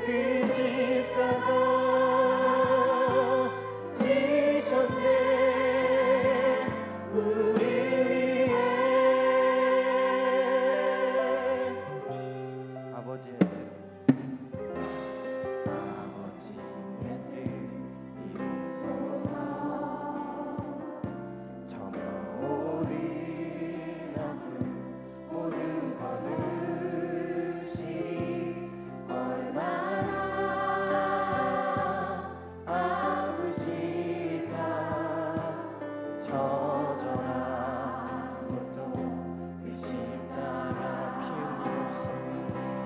그 십자가 지셨네 우리 위해. 아버지의 뜻 이루소서. 저며 오린 아픔 모두 거두시리. 얼마나 아프실까. 저절한 것도 그 십자가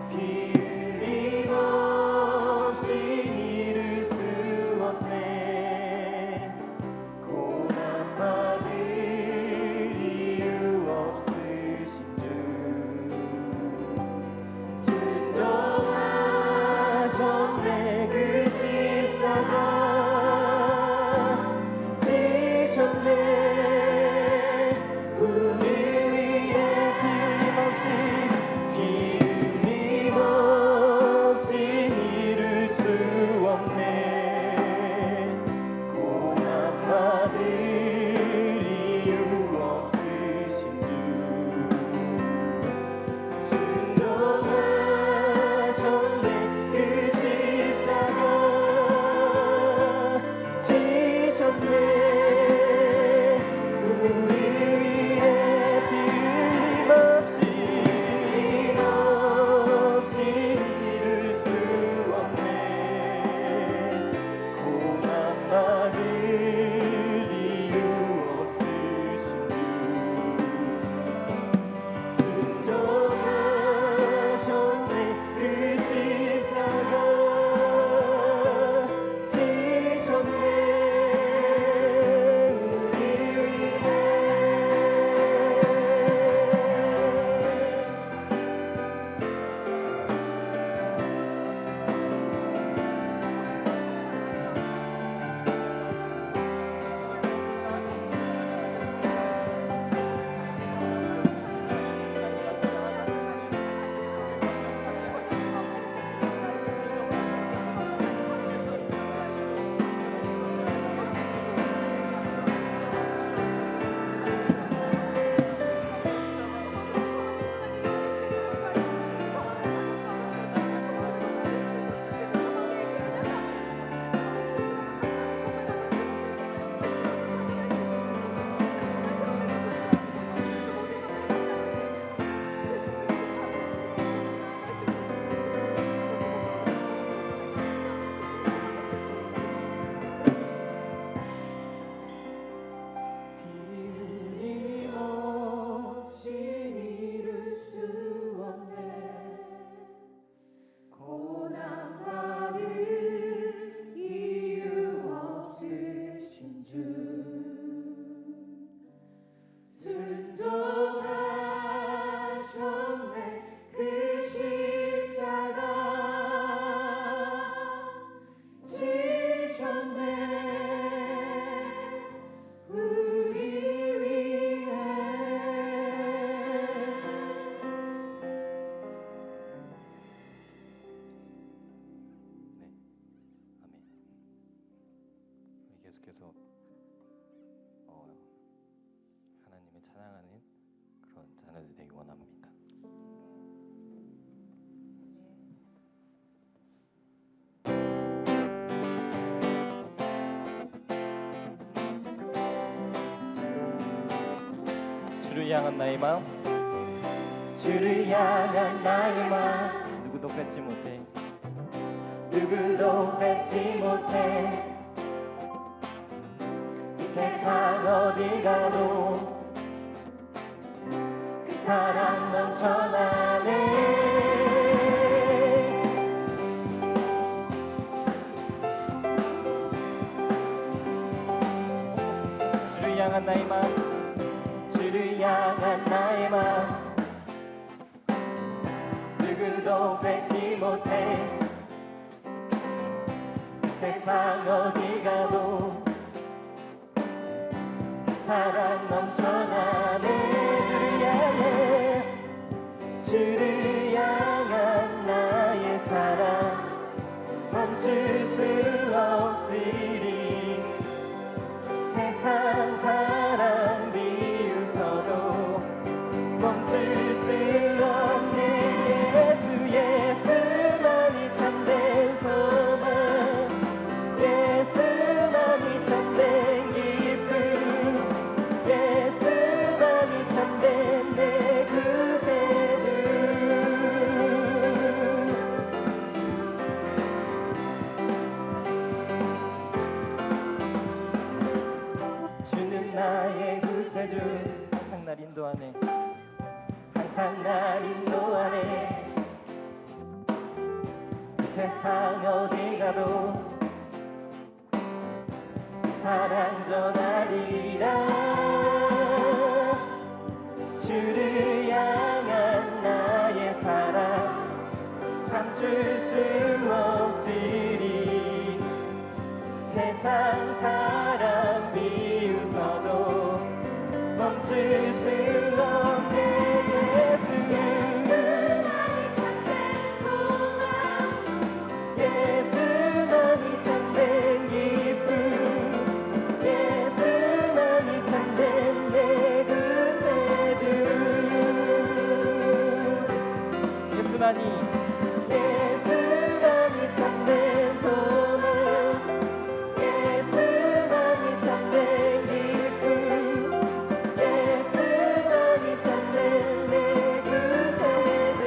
피 흘림없이 이룰 수 없네. 고난받을 이유 없으신 주 순종하셨네. 그 십자가 지셨네 우리 위해. 피 흘림없이 이룰 수 없네. 고난받을 이유 없으신 주 순종하셨네. 그 십자가 지셨네 우리 위해. 피 흘림없이 이룰 수 없네. 고난받을 이유 없으신 주 순종하셨네. 그 십자가 지셨네 우리 위해. 피 흘림없이 이룰 수 없네. 고난받을 이유 없으신 주 순종하셨네. 그 십자가 지셨네 우리 위해. 아멘. 우리 계속해서 하나님을 찬양하는 그런 자녀들 되기 원합니다. 주를 향한 나의 마음, 주를 향한 나의 마음 누구도 뺏지 못해. 누구도 뺏지 못해. 이 세상 어디 가도 그 사랑 넘쳐나네. 주를 향한 나의 마음, 주를 향한 나의 마음 누구도 뺏지 못해. 세상 어디 가도 사랑 넘쳐나네. 주를 향한 나의 사랑 세상 어디 가도 사랑 전하리라. 주를 향한 나의 사랑 감출 수 없으리. 세상 사람 비웃어도 멈출 수 없네. 예수만이 참된 기쁨, 예수만이 참된 내 구세주. 예수만이 참된 소망, 예수만이 참된 기쁨, 예수만이 참된 내 구세주.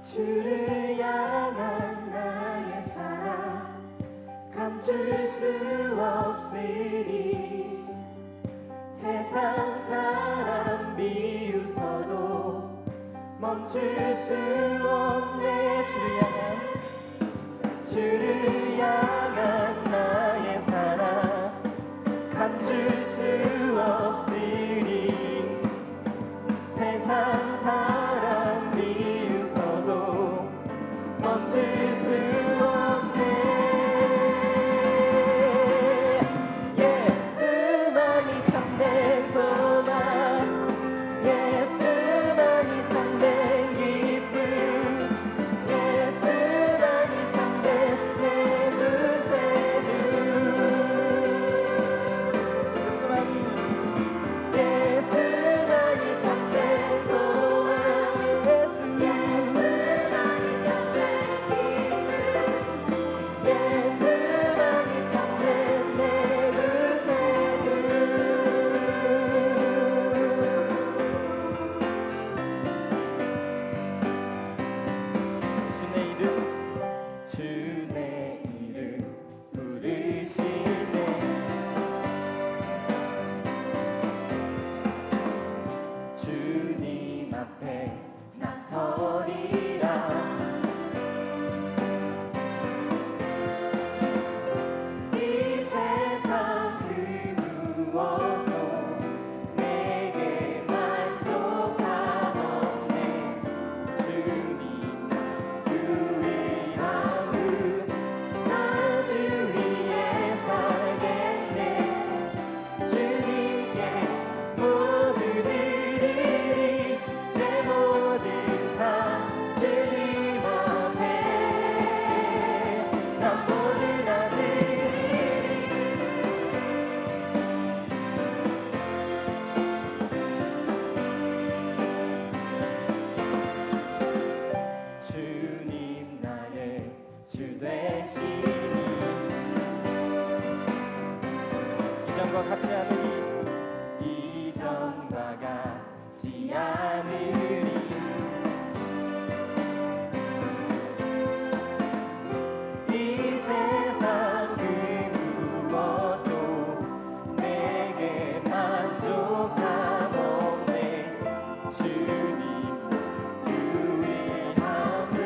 주를 향한 나의 사랑 감출 수 없으리. 세상 사람 비웃어도 멈출 수 없네. 주를 향한 나의 사랑 감출 수 없으리. 세상 사람 비웃어도 멈출 수 없네. 예수만이 참된 소망, 예수만이 참된 기쁨, 예수만이 참된 내 구세주. 예수만이 참된 소망, 예수만이 참된 기쁨, 예수만이 참된 내 구세주. 주의 이름 부르시네. 주님 앞에 나서리라. 이 세상 그 무엇도 내게 만족함없네. 주님 유일함은 나 주 위에 살겠네. 주님께 모두 드리리. 내 모든 삶 주님 앞에 난 모두 다 드리리. 주님 나의 주 되시니 이전과 같지 않으리. 이전과 같지 않으리. 이 세상 그 무엇도 내게 만족함없네. 주님 유일함은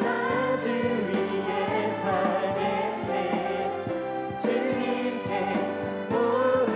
나 주 위에 살겠네. 주님께 모두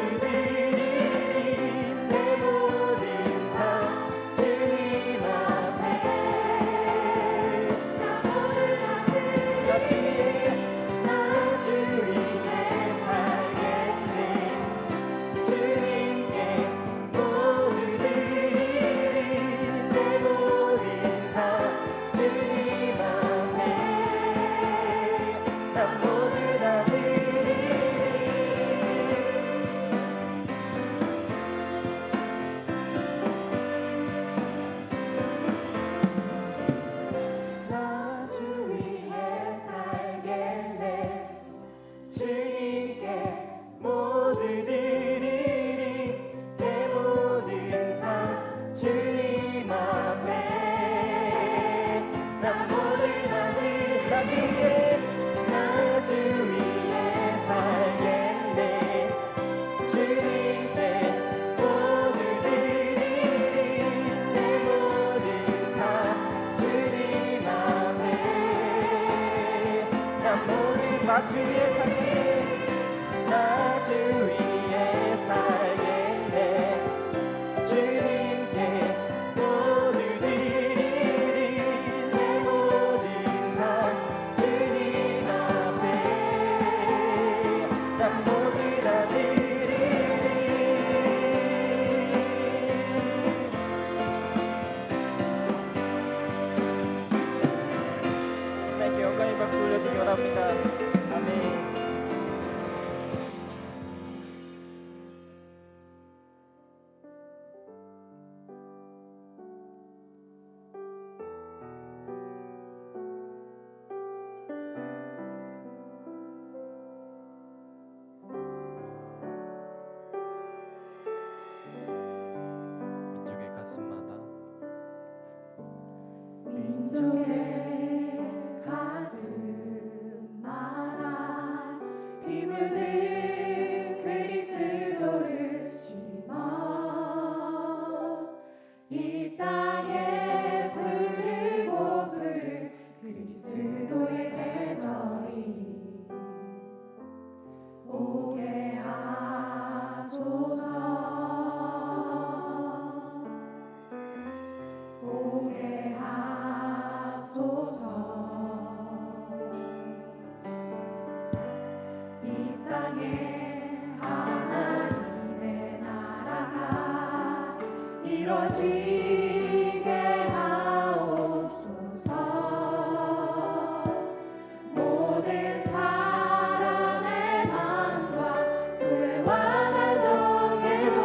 나 주 위에 살겠네 나 주 위에 살겠네 주님께 모두 드리리 내 모든 삶 주님 앞에 난 모두 다 드리리 하나님께 영광의 박수 올려드리기 원합니다. 아멘. 민족의 가슴마다 피 묻은 그리스도를 심어 이 땅에 부르고 부를 그리스도의 계절이 오게 하소서 오게 하소서 이 땅에 하나님의 나라가 이루어지게 하옵소서 모든 사람의 마음과 교회와 가정에도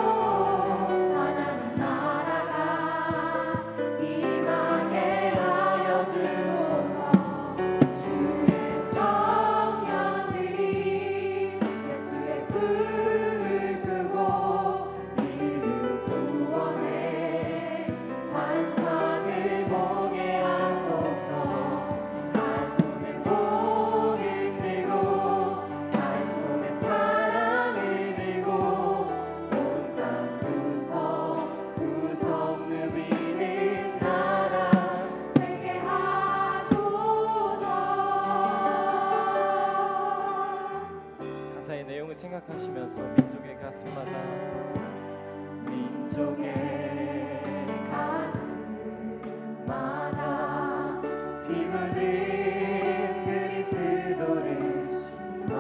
하나님 나라가 임하게 하여 주소서 주의 청년들이 예수의 꿈을 꾸고 인류 구원의 환상을 보게 하소서 한 손에 복음 들고 한 손에 사랑을 들고 온 땅 구석구석 누비는 나라 되게 하소서 가사의 내용을 생각하시면서 민족의 가슴마다 민족의 가슴마다 피 묻은 그리스도를 심어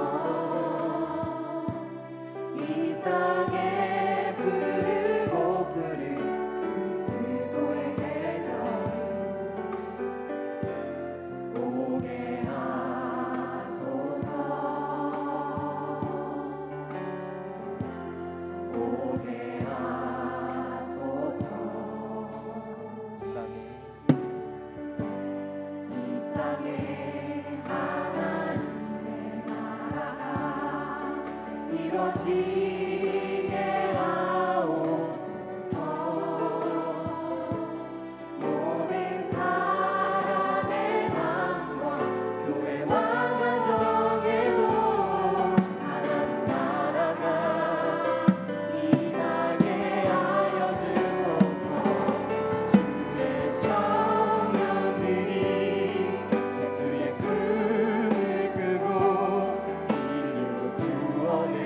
이 땅에 부르고 부를 그리스도의 계절이 오게 하소서 오게 하소서 이 땅에 이 땅에 하나님의 나라가 이루어지게 하옵소서 모든 사람의 마음과 교회와 가정에도 하나님 나라가 임하게 하여 주소서 주의 청년들이 예수의 꿈을 꾸고 인류 구원의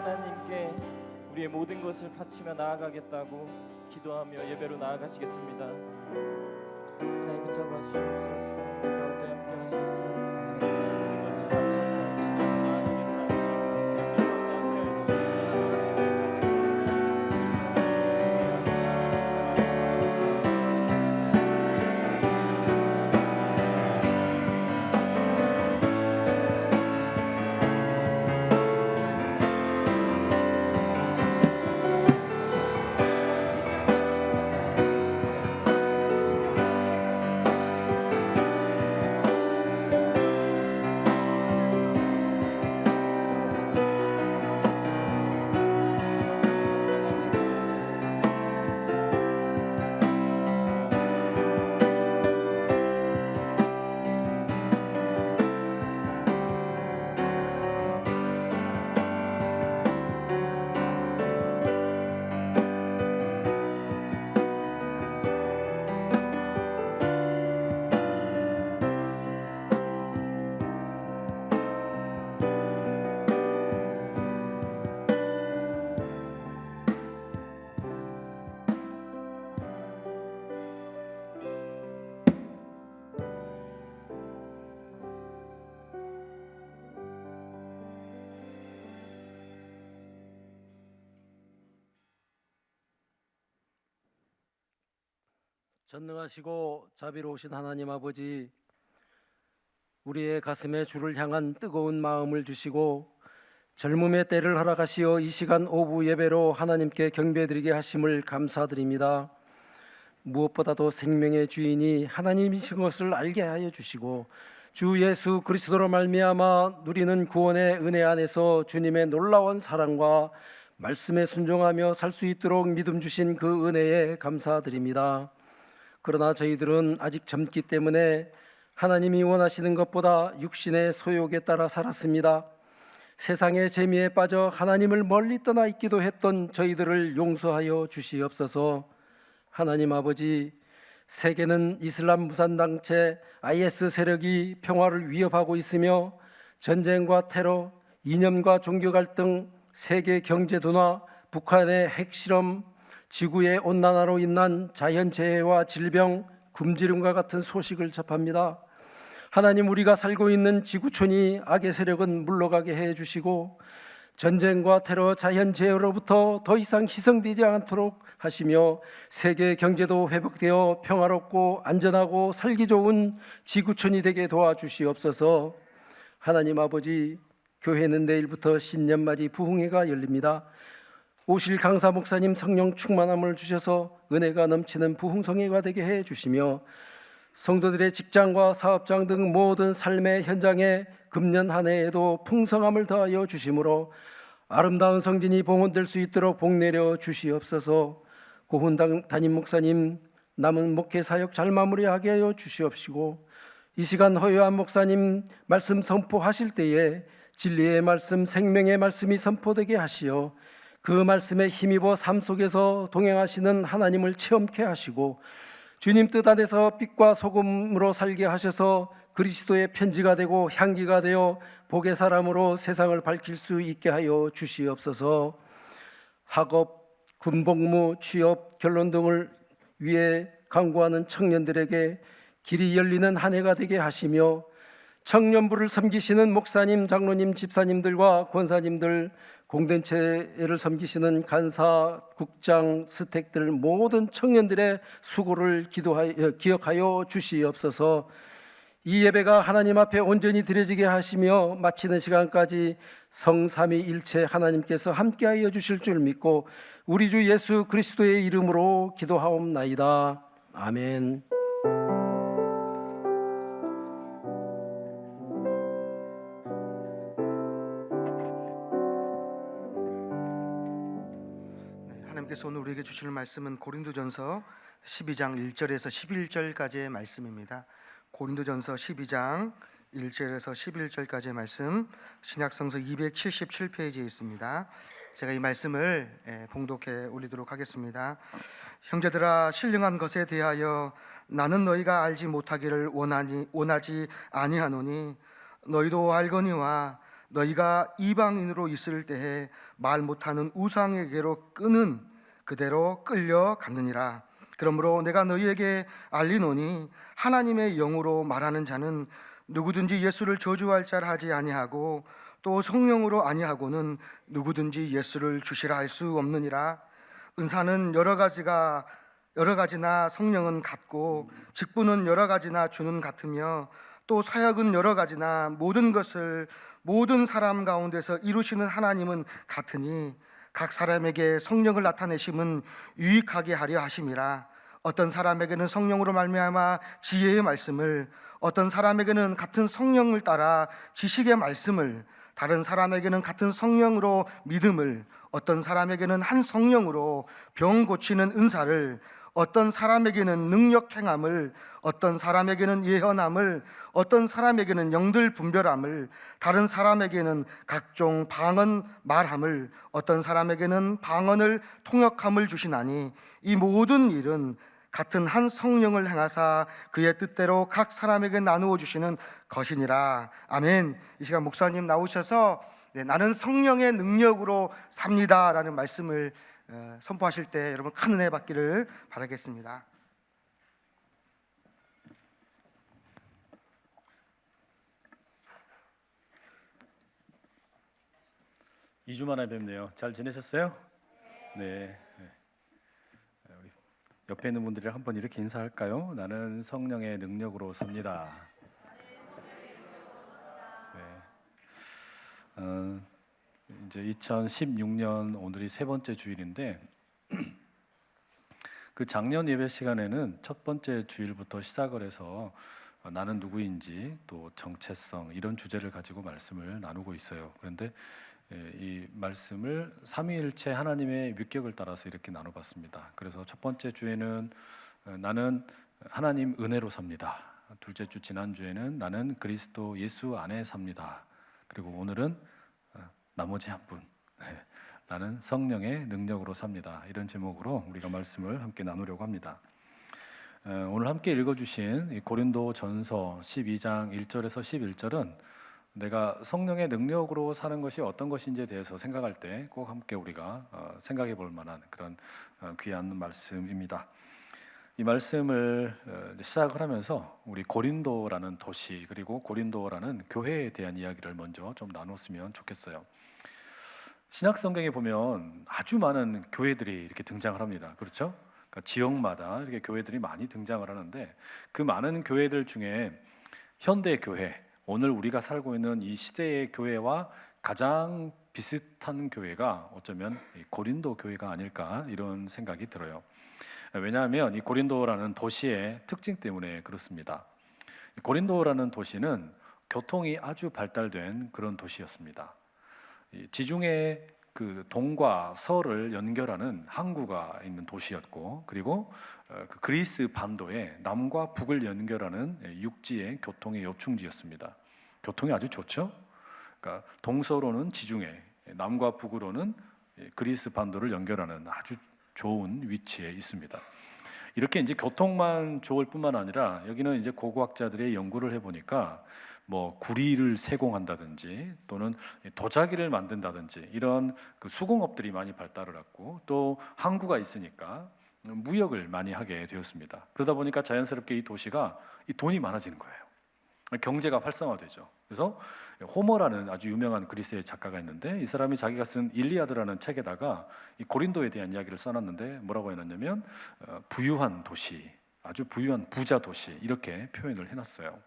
하나님께 우리의 모든 것을 바치며 나아가겠다고 기도하며 예배로 나아가시겠습니다. 하나님 붙잡아 주시옵소서. 우리 가운데 함께 하소서. 모든 것을 바쳐서 주님 하나님의 삶을 우리 가운데 함께 전능하시고 자비로우신 하나님 아버지, 우리의 가슴에 주를 향한 뜨거운 마음을 주시고 젊음의 때를 허락하시어 이 시간 오후 예배로 하나님께 경배드리게 하심을 감사드립니다. 무엇보다도 생명의 주인이 하나님이신 것을 알게 하여 주시고 주 예수 그리스도로 말미암아 누리는 구원의 은혜 안에서 주님의 놀라운 사랑과 말씀에 순종하며 살 수 있도록 믿음 주신 그 은혜에 감사드립니다. 그러나 저희들은 아직 젊기 때문에 하나님이 원하시는 것보다 육신의 소욕에 따라 살았습니다. 세상의 재미에 빠져 하나님을 멀리 떠나 있기도 했던 저희들을 용서하여 주시옵소서. 하나님 아버지, 세계는 이슬람 무산당체 IS 세력이 평화를 위협하고 있으며 전쟁과 테러, 이념과 종교 갈등, 세계 경제 둔화, 북한의 핵실험, 지구의 온난화로 인한 자연재해와 질병, 굶주림과 같은 소식을 접합니다. 하나님, 우리가 살고 있는 지구촌이 악의 세력은 물러가게 해주시고 전쟁과 테러, 자연재해로부터 더 이상 희생되지 않도록 하시며 세계 경제도 회복되어 평화롭고 안전하고 살기 좋은 지구촌이 되게 도와주시옵소서. 하나님 아버지, 교회는 내일부터 신년맞이 부흥회가 열립니다. 오실 강사 목사님 성령 충만함을 주셔서 은혜가 넘치는 부흥성회가 되게 해주시며 성도들의 직장과 사업장 등 모든 삶의 현장에 금년 한 해에도 풍성함을 더하여 주심으로 아름다운 성진이 봉헌될 수 있도록 복내려 주시옵소서. 고훈 담임 목사님 남은 목회 사역 잘 마무리하게 하여 주시옵시고 이 시간 허요한 목사님 말씀 선포하실 때에 진리의 말씀, 생명의 말씀이 선포되게 하시어 그 말씀에 힘입어 삶 속에서 동행하시는 하나님을 체험케 하시고 주님 뜻 안에서 빛과 소금으로 살게 하셔서 그리스도의 편지가 되고 향기가 되어 복의 사람으로 세상을 밝힐 수 있게 하여 주시옵소서. 학업, 군복무, 취업, 결혼 등을 위해 강구하는 청년들에게 길이 열리는 한 해가 되게 하시며 청년부를 섬기시는 목사님, 장로님, 집사님들과 권사님들, 공동체를 섬기시는 간사, 국장, 스택들 모든 청년들의 수고를 기억하여 주시옵소서. 이 예배가 하나님 앞에 온전히 드려지게 하시며 마치는 시간까지 성삼위일체 하나님께서 함께하여 주실 줄 믿고 우리 주 예수 그리스도의 이름으로 기도하옵나이다. 아멘. 하나님께서 오늘 우리에게 주실 말씀은 고린도전서 12장 1절에서 11절까지의 말씀입니다. 고린도전서 12장 1절에서 11절까지의 말씀, 신약성서 277페이지에 있습니다. 제가 이 말씀을 봉독해 올리도록 하겠습니다. 형제들아, 신령한 것에 대하여 나는 너희가 알지 못하기를 원하지 아니하노니 너희도 알거니와 너희가 이방인으로 있을 때에 말 못하는 우상에게로 끄는 그대로 끌려갔느니라. 그러므로 내가 너희에게 알리노니 하나님의 영으로 말하는 자는 누구든지 예수를 저주할 자라 하지 아니하고 또 성령으로 아니하고는 누구든지 예수를 주시라 할 수 없느니라. 은사는 여러 가지나 성령은 같고 직분은 여러 가지나 주는 같으며 또 사역은 여러 가지나 모든 것을 모든 사람 가운데서 이루시는 하나님은 같으니 각 사람에게 성령을 나타내심은 유익하게 하려 하심이라. 어떤 사람에게는 성령으로 말미암아 지혜의 말씀을, 어떤 사람에게는 같은 성령을 따라 지식의 말씀을, 다른 사람에게는 같은 성령으로 믿음을, 어떤 사람에게는 한 성령으로 병 고치는 은사를, 어떤 사람에게는 능력 행함을, 어떤 사람에게는 예언함을, 어떤 사람에게는 영들 분별함을, 다른 사람에게는 각종 방언 말함을, 어떤 사람에게는 방언을 통역함을 주시나니 이 모든 일은 같은 한 성령을 행하사 그의 뜻대로 각 사람에게 나누어 주시는 것이니라. 아멘. 이 시간 목사님 나오셔서 나는 성령의 능력으로 삽니다라는 말씀을 선포하실 때 여러분 큰 은혜 받기를 바라겠습니다. 2주 만에 뵙네요. 잘 지내셨어요? 네. 우리 옆에 있는 분들이랑 한번 이렇게 인사할까요? 나는 성령의 능력으로 삽니다. 네. 이제 2016년 오늘이 세 번째 주일인데 그 작년 예배 시간에는 첫 번째 주일부터 시작을 해서 나는 누구인지 또 정체성 이런 주제를 가지고 말씀을 나누고 있어요. 그런데 이 말씀을 삼위일체 하나님의 위격을 따라서 이렇게 나눠봤습니다. 그래서 첫 번째 주에는 나는 하나님 은혜로 삽니다. 둘째 주 지난주에는 나는 그리스도 예수 안에 삽니다. 그리고 오늘은 나머지 한 분, 나는 성령의 능력으로 삽니다. 이런 제목으로 우리가 말씀을 함께 나누려고 합니다. 오늘 함께 읽어주신 고린도전서 12장 1절에서 11절은 내가 성령의 능력으로 사는 것이 어떤 것인지에 대해서 생각할 때 꼭 함께 우리가 생각해 볼 만한 그런 귀한 말씀입니다. 이 말씀을 시작을 하면서 우리 고린도라는 도시 그리고 고린도라는 교회에 대한 이야기를 먼저 좀 나눴으면 좋겠어요. 신약 성경에 보면 아주 많은 교회들이 이렇게 등장을 합니다. 그렇죠? 그러니까 지역마다 이렇게 교회들이 많이 등장을 하는데 그 많은 교회들 중에 현대 교회, 오늘 우리가 살고 있는 이 시대의 교회와 가장 비슷한 교회가 어쩌면 고린도 교회가 아닐까 이런 생각이 들어요. 왜냐하면 이 고린도라는 도시의 특징 때문에 그렇습니다. 고린도라는 도시는 교통이 아주 발달된 그런 도시였습니다. 지중해 그 동과 서를 연결하는 항구가 있는 도시였고, 그리고 그 그리스 반도의 남과 북을 연결하는 육지의 교통의 요충지였습니다. 교통이 아주 좋죠. 그러니까 동서로는 지중해, 남과 북으로는 그리스 반도를 연결하는 아주 좋은 위치에 있습니다. 이렇게 이제 교통만 좋을 뿐만 아니라 여기는 이제 고고학자들의 연구를 해보니까 뭐 구리를 세공한다든지 또는 도자기를 만든다든지 이런 그 수공업들이 많이 발달을 했고 또 항구가 있으니까 무역을 많이 하게 되었습니다. 그러다 보니까 자연스럽게 이 도시가 이 돈이 많아지는 거예요. 경제가 활성화되죠. 그래서 호머라는 아주 유명한 그리스의 작가가 있는데 이 사람이 자기가 쓴 일리아드라는 책에다가 이 고린도에 대한 이야기를 써놨는데 뭐라고 해놨냐면 부유한 도시, 아주 부유한 부자 도시 이렇게 표현을 해놨어요.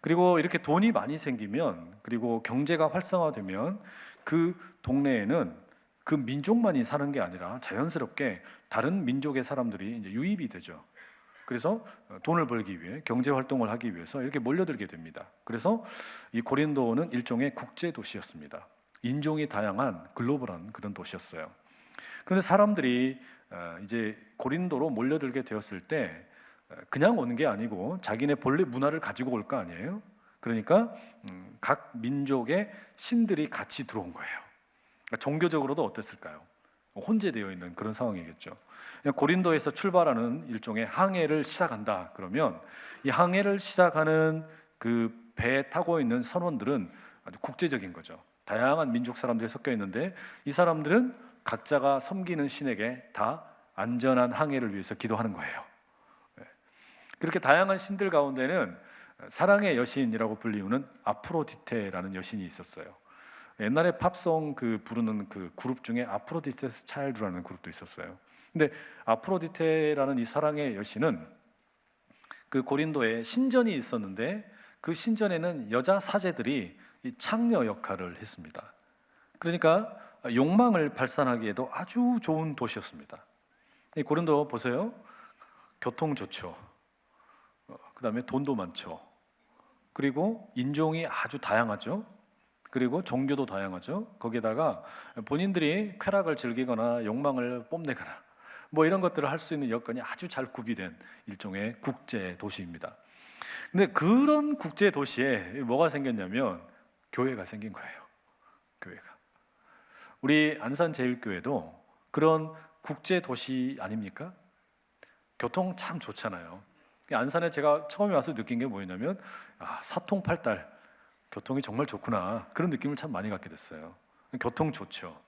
그리고 이렇게 돈이 많이 생기면 그리고 경제가 활성화되면 그 동네에는 그 민족만이 사는 게 아니라 자연스럽게 다른 민족의 사람들이 이제 유입이 되죠. 그래서 돈을 벌기 위해 경제 활동을 하기 위해서 이렇게 몰려들게 됩니다. 그래서 이 고린도는 일종의 국제 도시였습니다. 인종이 다양한 글로벌한 그런 도시였어요. 그런데 사람들이 이제 고린도로 몰려들게 되었을 때 그냥 오는 게 아니고 자기네 본래 문화를 가지고 올 거 아니에요. 그러니까 각 민족의 신들이 같이 들어온 거예요. 그러니까 종교적으로도 어땠을까요? 혼재되어 있는 그런 상황이겠죠. 고린도에서 출발하는 일종의 항해를 시작한다 그러면 이 항해를 시작하는 그 배에 타고 있는 선원들은 아주 국제적인 거죠. 다양한 민족 사람들이 섞여 있는데 이 사람들은 각자가 섬기는 신에게 다 안전한 항해를 위해서 기도하는 거예요. 그렇게 다양한 신들 가운데는 사랑의 여신이라고 불리우는 아프로디테라는 여신이 있었어요. 옛날에 팝송 부르는 그 그룹 중에 아프로디테스 차일드라는 그룹도 있었어요. 근데 아프로디테라는 이 사랑의 여신은 그 고린도에 신전이 있었는데 그 신전에는 여자 사제들이 이 창녀 역할을 했습니다. 그러니까 욕망을 발산하기에도 아주 좋은 도시였습니다. 이 고린도 보세요. 교통 좋죠. 그다음에 돈도 많죠. 그리고 인종이 아주 다양하죠. 그리고 종교도 다양하죠. 거기에다가 본인들이 쾌락을 즐기거나 욕망을 뽐내거나 뭐 이런 것들을 할 수 있는 여건이 아주 잘 구비된 일종의 국제 도시입니다. 근데 그런 국제 도시에 뭐가 생겼냐면 교회가 생긴 거예요. 교회가. 우리 안산제일교회도 그런 국제 도시 아닙니까? 교통 참 좋잖아요. 안산에 제가 처음에 와서 느낀 게 뭐였냐면 사통팔달 교통이 정말 좋구나 그런 느낌을 참 많이 갖게 됐어요. 교통 좋죠.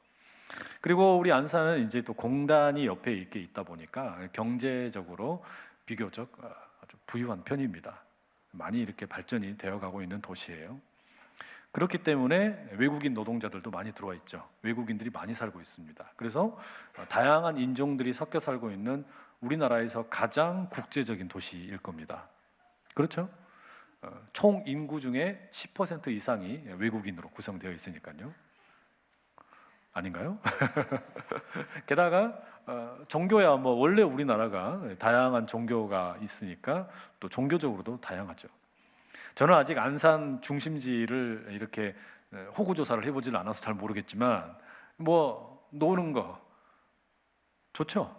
그리고 우리 안산은 이제 또 공단이 옆에 이렇게 있다 보니까 경제적으로 비교적 아주 부유한 편입니다. 많이 이렇게 발전이 되어가고 있는 도시예요. 그렇기 때문에 외국인 노동자들도 많이 들어와 있죠. 외국인들이 많이 살고 있습니다. 그래서 다양한 인종들이 섞여 살고 있는 우리나라에서 가장 국제적인 도시일 겁니다. 그렇죠? 총 인구 중에 10% 이상이 외국인으로 구성되어 있으니까요. 아닌가요? 게다가 종교야 뭐 원래 우리나라가 다양한 종교가 있으니까 또 종교적으로도 다양하죠. 저는 아직 안산 중심지를 이렇게 호구 조사를 해보질 않아서 잘 모르겠지만 뭐 노는 거 좋죠.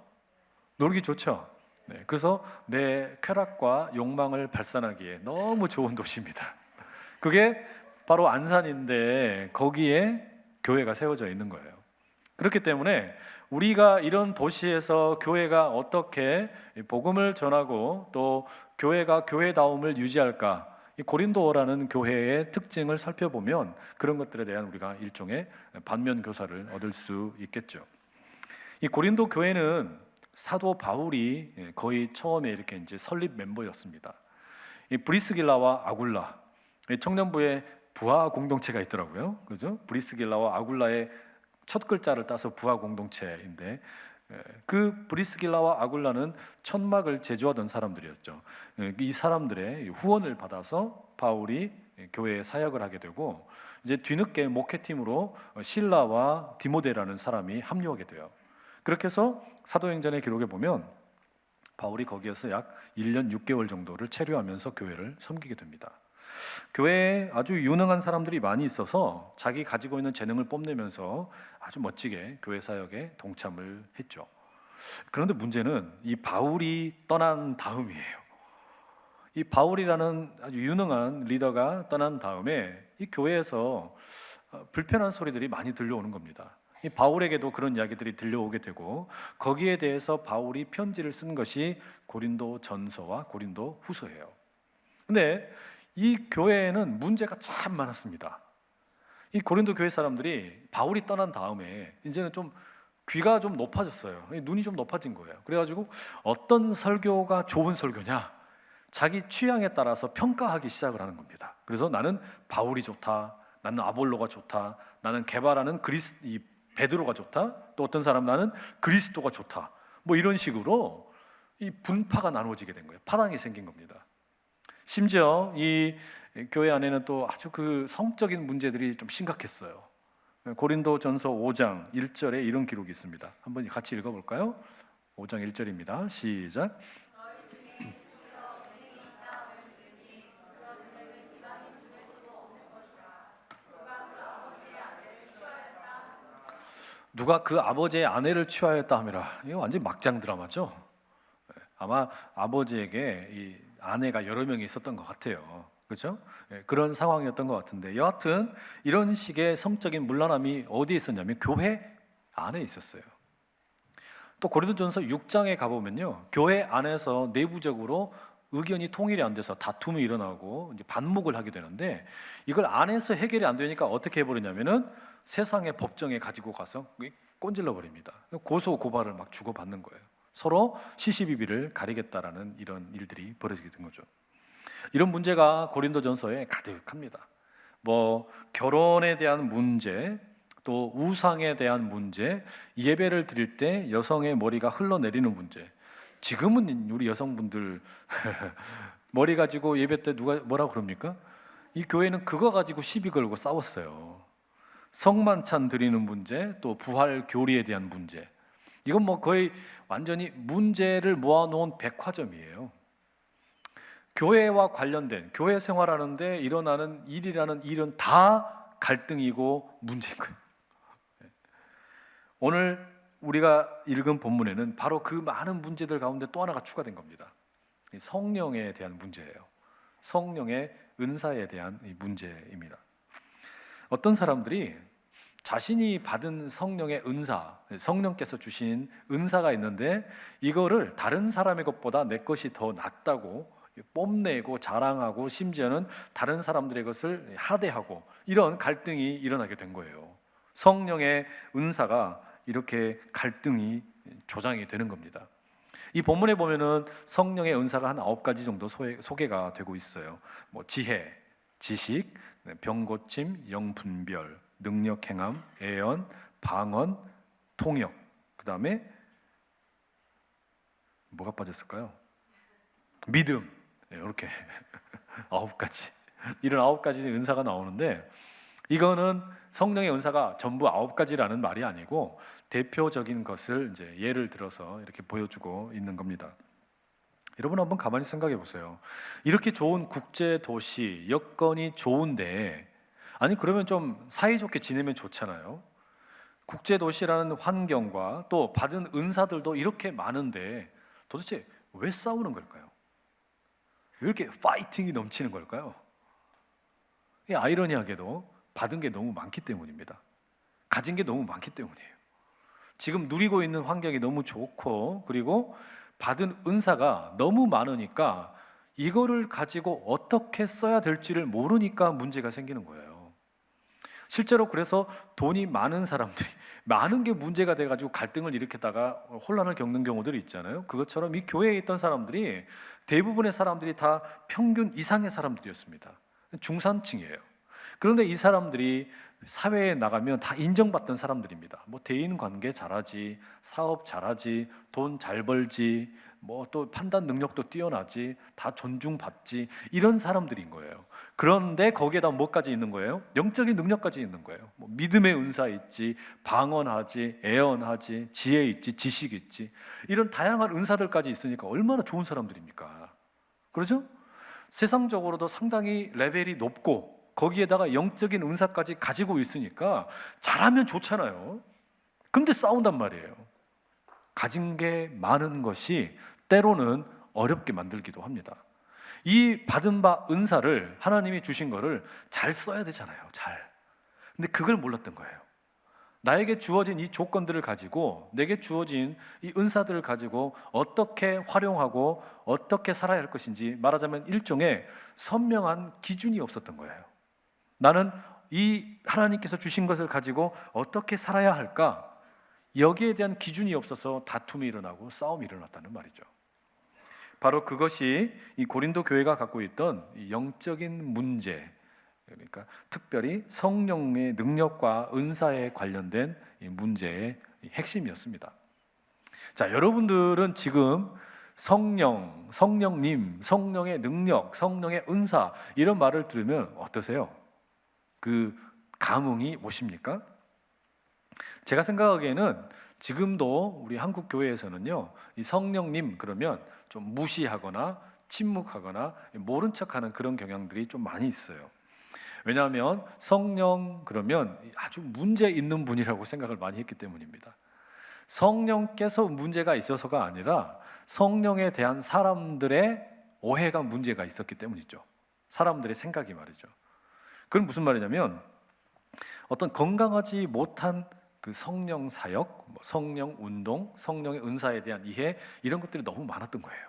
놀기 좋죠. 네, 그래서 내 쾌락과 욕망을 발산하기에 너무 좋은 도시입니다. 그게 바로 안산인데 거기에 교회가 세워져 있는 거예요. 그렇기 때문에 우리가 이런 도시에서 교회가 어떻게 복음을 전하고 또 교회가 교회다움을 유지할까, 이 고린도라는 교회의 특징을 살펴보면 그런 것들에 대한 우리가 일종의 반면 교사를 얻을 수 있겠죠. 이 고린도 교회는 사도 바울이 거의 처음에 이렇게 이제 설립 멤버였습니다. 이 브리스길라와 아굴라, 청년부에 부하 공동체가 있더라고요. 그죠? 브리스길라와 아굴라의 첫 글자를 따서 부하 공동체인데 그 브리스길라와 아굴라는 천막을 제조하던 사람들이었죠. 이 사람들의 후원을 받아서 바울이 교회에 사역을 하게 되고 이제 뒤늦게 목회팀으로 실라와 디모데라는 사람이 합류하게 돼요. 그렇게 해서 사도행전의 기록에 보면 바울이 거기에서 약 1년 6개월 정도를 체류하면서 교회를 섬기게 됩니다. 교회에 아주 유능한 사람들이 많이 있어서 자기 가지고 있는 재능을 뽐내면서 아주 멋지게 교회 사역에 동참을 했죠. 그런데 문제는 이 바울이 떠난 다음이에요. 이 바울이라는 아주 유능한 리더가 떠난 다음에 이 교회에서 불편한 소리들이 많이 들려오는 겁니다. 이 바울에게도 그런 이야기들이 들려오게 되고 거기에 대해서 바울이 편지를 쓴 것이 고린도 전서와 고린도 후서예요. 근데 이 교회에는 문제가 참 많았습니다. 이 고린도 교회 사람들이 바울이 떠난 다음에 이제는 좀 귀가 좀 높아졌어요. 눈이 좀 높아진 거예요. 그래가지고 어떤 설교가 좋은 설교냐, 자기 취향에 따라서 평가하기 시작을 하는 겁니다. 그래서 나는 바울이 좋다, 나는 아볼로가 좋다, 나는 개발하는 이 베드로가 좋다, 또 어떤 사람 나는 그리스도가 좋다, 뭐 이런 식으로 이 분파가 나누어지게 된 거예요. 파당이 생긴 겁니다. 심지어 이 교회 안에는 또 아주 그 성적인 문제들이 좀 심각했어요. 고린도전서 5장 1절에 이런 기록이 있습니다. 한번 같이 읽어볼까요? 5장 1절입니다. 시작. 누가 그 아버지의 아내를 취하였다 하미라. 이거 완전 막장 드라마죠. 아마 아버지에게 이 아내가 여러 명이 있었던 것 같아요. 그렇죠? 그런 상황이었던 것 같은데 여하튼 이런 식의 성적인 문란함이 어디에 있었냐면 교회 안에 있었어요. 또 고린도전서 6장에 가보면요, 교회 안에서 내부적으로 의견이 통일이 안 돼서 다툼이 일어나고 이제 반목을 하게 되는데, 이걸 안에서 해결이 안 되니까 어떻게 해버리냐면은 세상의 법정에 가지고 가서 꼰질러 버립니다. 고소 고발을 막 주고받는 거예요. 서로 시시비비를 가리겠다라는 이런 일들이 벌어지게 된 거죠. 이런 문제가 고린도전서에 가득합니다. 뭐 결혼에 대한 문제, 또 우상에 대한 문제, 예배를 드릴 때 여성의 머리가 흘러내리는 문제. 지금은 우리 여성분들 머리 가지고 예배 때 누가 뭐라고 그럽니까? 이 교회는 그거 가지고 시비 걸고 싸웠어요. 성만찬 드리는 문제, 또 부활 교리에 대한 문제. 이건 뭐 거의 완전히 문제를 모아놓은 백화점이에요. 교회와 관련된, 교회 생활하는데 일어나는 일이라는 일은 다 갈등이고 문제인 거예요. 오늘 우리가 읽은 본문에는 바로 그 많은 문제들 가운데 또 하나가 추가된 겁니다. 성령에 대한 문제예요. 성령의 은사에 대한 문제입니다. 어떤 사람들이 자신이 받은 성령의 은사, 성령께서 주신 은사가 있는데 이거를 다른 사람의 것보다 내 것이 더 낫다고 뽐내고 자랑하고, 심지어는 다른 사람들의 것을 하대하고, 이런 갈등이 일어나게 된 거예요. 성령의 은사가 이렇게 갈등이 조장이 되는 겁니다. 이 본문에 보면은 성령의 은사가 한 9가지 정도 소개가 되고 있어요. 뭐 지혜, 지식, 병고침, 영분별, 능력 행함, 애언, 방언, 통역. 그다음에 뭐가 빠졌을까요? 믿음. 이렇게 9가지. 이런 9가지 은사가 나오는데, 이거는 성령의 은사가 전부 9가지라는 말이 아니고 대표적인 것을 이제 예를 들어서 이렇게 보여주고 있는 겁니다. 여러분 한번 가만히 생각해 보세요. 이렇게 좋은 국제 도시, 여건이 좋은데, 아니 그러면 좀 사이좋게 지내면 좋잖아요. 국제 도시라는 환경과 또 받은 은사들도 이렇게 많은데 도대체 왜 싸우는 걸까요? 왜 이렇게 파이팅이 넘치는 걸까요? 아이러니하게도 받은 게 너무 많기 때문입니다. 가진 게 너무 많기 때문이에요. 지금 누리고 있는 환경이 너무 좋고, 그리고 받은 은사가 너무 많으니까 이거를 가지고 어떻게 써야 될지를 모르니까 문제가 생기는 거예요. 실제로 그래서 돈이 많은 사람들이 많은 게 문제가 돼가지고 갈등을 일으켰다가 혼란을 겪는 경우들이 있잖아요. 그것처럼 이 교회에 있던 사람들이 대부분의 사람들이 다 평균 이상의 사람들이었습니다. 중산층이에요. 그런데 이 사람들이 사회에 나가면 다 인정받던 사람들입니다. 뭐 대인 관계 잘하지, 사업 잘하지, 돈 잘 벌지, 뭐 또 판단 능력도 뛰어나지, 다 존중받지, 이런 사람들인 거예요. 그런데 거기에다 뭐까지 있는 거예요? 영적인 능력까지 있는 거예요. 뭐 믿음의 은사 있지, 방언하지, 애언하지, 지혜 있지, 지식 있지, 이런 다양한 은사들까지 있으니까 얼마나 좋은 사람들입니까? 그렇죠? 세상적으로도 상당히 레벨이 높고 거기에다가 영적인 은사까지 가지고 있으니까 잘하면 좋잖아요. 근데 싸운단 말이에요. 가진 게 많은 것이 때로는 어렵게 만들기도 합니다. 이 받은 바 은사를, 하나님이 주신 거를 잘 써야 되잖아요. 잘. 근데 그걸 몰랐던 거예요. 나에게 주어진 이 조건들을 가지고, 내게 주어진 이 은사들을 가지고 어떻게 활용하고 어떻게 살아야 할 것인지, 말하자면 일종의 선명한 기준이 없었던 거예요. 나는 이 하나님께서 주신 것을 가지고 어떻게 살아야 할까? 여기에 대한 기준이 없어서 다툼이 일어나고 싸움이 일어났다는 말이죠. 바로 그것이 이 고린도 교회가 갖고 있던 이 영적인 문제, 그러니까 특별히 성령의 능력과 은사에 관련된 이 문제의 핵심이었습니다. 자, 여러분들은 지금 성령, 성령님, 성령의 능력, 성령의 은사, 이런 말을 들으면 어떠세요? 그 감흥이 오십니까? 제가 생각하기에는 지금도 우리 한국 교회에서는요, 이 성령님 그러면 좀 무시하거나 침묵하거나 모른 척하는 그런 경향들이 좀 많이 있어요. 왜냐하면 성령 그러면 아주 문제 있는 분이라고 생각을 많이 했기 때문입니다. 성령께서 문제가 있어서가 아니라 성령에 대한 사람들의 오해가 문제가 있었기 때문이죠. 사람들의 생각이 말이죠. 그건 무슨 말이냐면, 어떤 건강하지 못한 그 성령 사역, 성령 운동, 성령의 은사에 대한 이해, 이런 것들이 너무 많았던 거예요.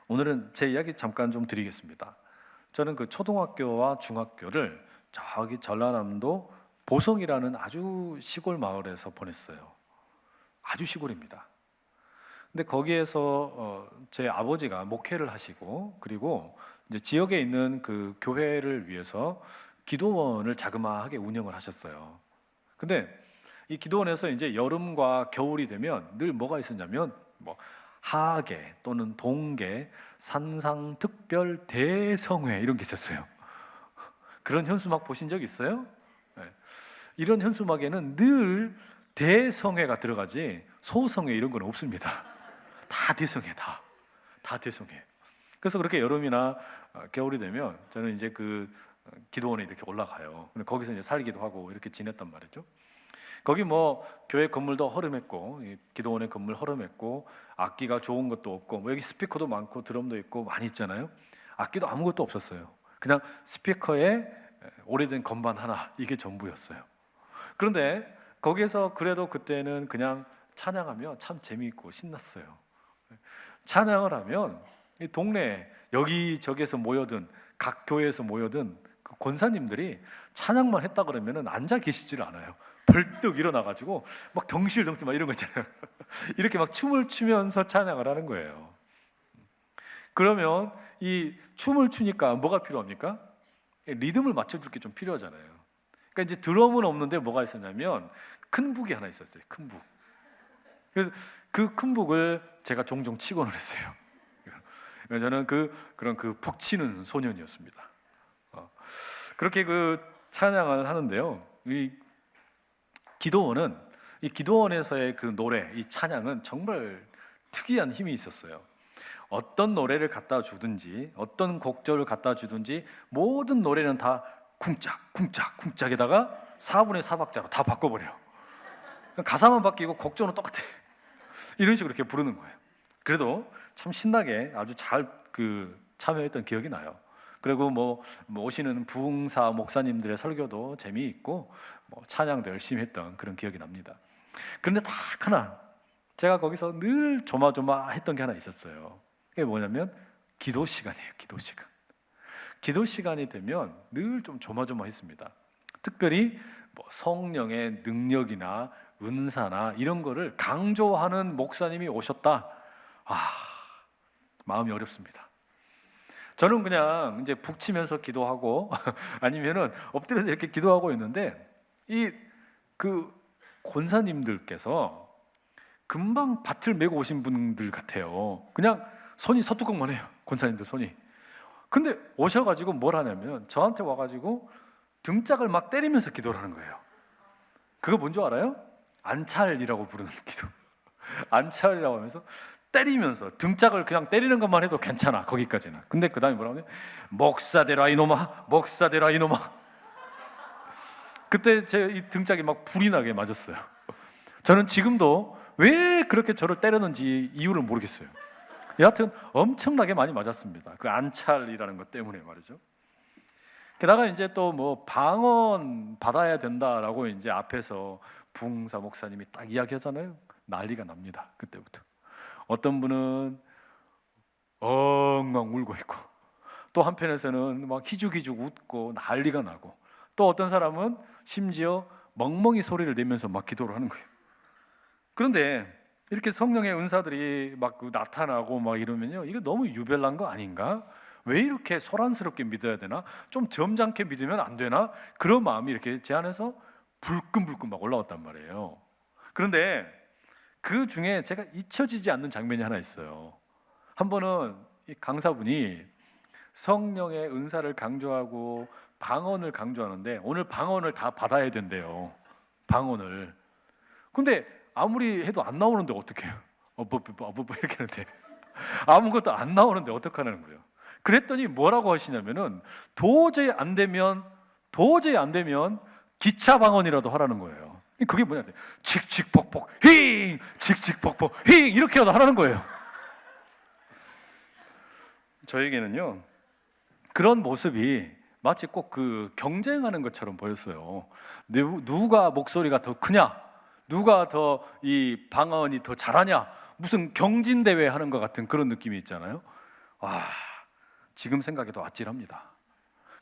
오늘은 제 이야기 잠깐 좀 드리겠습니다. 저는 그 초등학교와 중학교를 저기 전라남도 보성이라는 아주 시골 마을에서 보냈어요. 아주 시골입니다. 근데 거기에서 제 아버지가 목회를 하시고, 그리고 이제 지역에 있는 그 교회를 위해서 기도원을 자그마하게 운영을 하셨어요. 근데 이 기도원에서 이제 여름과 겨울이 되면 늘 뭐가 있었냐면 뭐 하계 또는 동계, 산상 특별 대성회 이런 게 있었어요. 그런 현수막 보신 적 있어요? 네. 이런 현수막에는 늘 대성회가 들어가지 소성회 이런 건 없습니다. 다 대성회, 다 대성회. 그래서 그렇게 여름이나 겨울이 되면 저는 이제 그 기도원에 이렇게 올라가요. 거기서 이제 살기도 하고 이렇게 지냈단 말이죠. 거기 뭐 교회 건물도 허름했고, 기도원의 건물 허름했고, 악기가 좋은 것도 없고, 뭐 여기 스피커도 많고 드럼도 있고 많이 있잖아요. 악기도 아무것도 없었어요. 그냥 스피커에 오래된 건반 하나, 이게 전부였어요. 그런데 거기에서 그래도 그때는 그냥 찬양하면 참 재미있고 신났어요. 찬양을 하면 이 동네 여기저기에서 모여든, 각 교회에서 모여든 그 권사님들이 찬양만 했다 그러면은 앉아 계시지를 않아요. 벌떡 일어나가지고 막 덩실덩실 막 이런 거 있잖아요. 이렇게 막 춤을 추면서 찬양을 하는 거예요. 그러면 이 춤을 추니까 뭐가 필요합니까? 리듬을 맞춰줄 게 좀 필요하잖아요. 그러니까 이제 드럼은 없는데 뭐가 있었냐면 큰 북이 하나 있었어요. 큰 북. 그래서 그 큰 북을 제가 종종 치곤을 했어요. 그래서 저는 그런 북 치는 소년이었습니다. 그렇게 그 찬양을 하는데요. 이 기도원은, 이 기도원에서의 그 노래, 이 찬양은 정말 특이한 힘이 있었어요. 어떤 노래를 갖다 주든지, 어떤 곡절을 갖다 주든지 모든 노래는 다 쿵짝 쿵짝 쿵짝에다가 4분의 4박자로 다 바꿔버려요. 가사만 바뀌고 곡조는 똑같아. 이런 식으로 이렇게 부르는 거예요. 그래도 참 신나게 아주 잘 참여했던 기억이 나요. 그리고 뭐 오시는 부흥사 목사님들의 설교도 재미있고 뭐 찬양도 열심히 했던 그런 기억이 납니다. 그런데 딱 하나 제가 거기서 늘 조마조마했던 게 하나 있었어요. 그게 뭐냐면 기도 시간이에요. 기도 시간. 기도 시간이 되면 늘 좀 조마조마했습니다. 특별히 뭐 성령의 능력이나 은사나 이런 거를 강조하는 목사님이 오셨다. 마음이 어렵습니다. 저는 그냥 이제 북 치면서 기도하고 아니면은 엎드려서 이렇게 기도하고 있는데 그 권사님들께서 금방 밭을 메고 오신 분들 같아요. 그냥 손이 서뚜껑만 해요. 권사님들 손이. 근데 오셔가지고 뭘 하냐면 저한테 와가지고 등짝을 막 때리면서 기도를 하는 거예요. 그거 뭔지 알아요? 안찰이라고 부르는 기도. 안찰이라고 하면서 때리면서 등짝을 그냥 때리는 것만 해도 괜찮아, 거기까지는. 근데 그 다음에 뭐라고 하냐? 목사대라 이놈아, 목사대라 이놈아. 그때 제 이 등짝이 막 불이 나게 맞았어요. 저는 지금도 왜 그렇게 저를 때렸는지 이유를 모르겠어요. 여하튼 엄청나게 많이 맞았습니다. 그 안찰이라는 것 때문에 말이죠. 게다가 이제 또 뭐 방언 받아야 된다라고 이제 앞에서 부흥사 목사님이 딱 이야기하잖아요. 난리가 납니다. 그때부터. 어떤 분은 엉엉 울고 있고, 또 한편에서는 막 희죽희죽 웃고 난리가 나고, 또 어떤 사람은 심지어 멍멍이 소리를 내면서 막 기도를 하는 거예요. 그런데 이렇게 성령의 은사들이 막 나타나고 막 이러면요, 이거 너무 유별난 거 아닌가? 왜 이렇게 소란스럽게 믿어야 되나? 좀 점잖게 믿으면 안 되나? 그런 마음이 이렇게 제 안에서 불끈불끈 막 올라왔단 말이에요. 그런데 그 중에 제가 잊혀지지 않는 장면이 하나 있어요. 한 번은 이 강사분이 성령의 은사를 강조하고 방언을 강조하는데 오늘 방언을 다 받아야 된대요. 방언을. 근데 아무리 해도 안 나오는데 어떡해요? 이렇게 하는데 아무것도 안 나오는데 어떡하는 거예요? 그랬더니 뭐라고 하시냐면은 도저히 안 되면 기차 방언이라도 하라는 거예요. 그게 뭐냐? 칙칙폭폭 힝, 칙칙폭폭 힝 이렇게라도 하라는 거예요. 저에게는요 그런 모습이 마치 꼭 그 경쟁하는 것처럼 보였어요. 누가 목소리가 더 크냐, 누가 더 이 방언이 더 잘하냐, 무슨 경진 대회 하는 것 같은 그런 느낌이 있잖아요. 지금 생각해도 아찔합니다.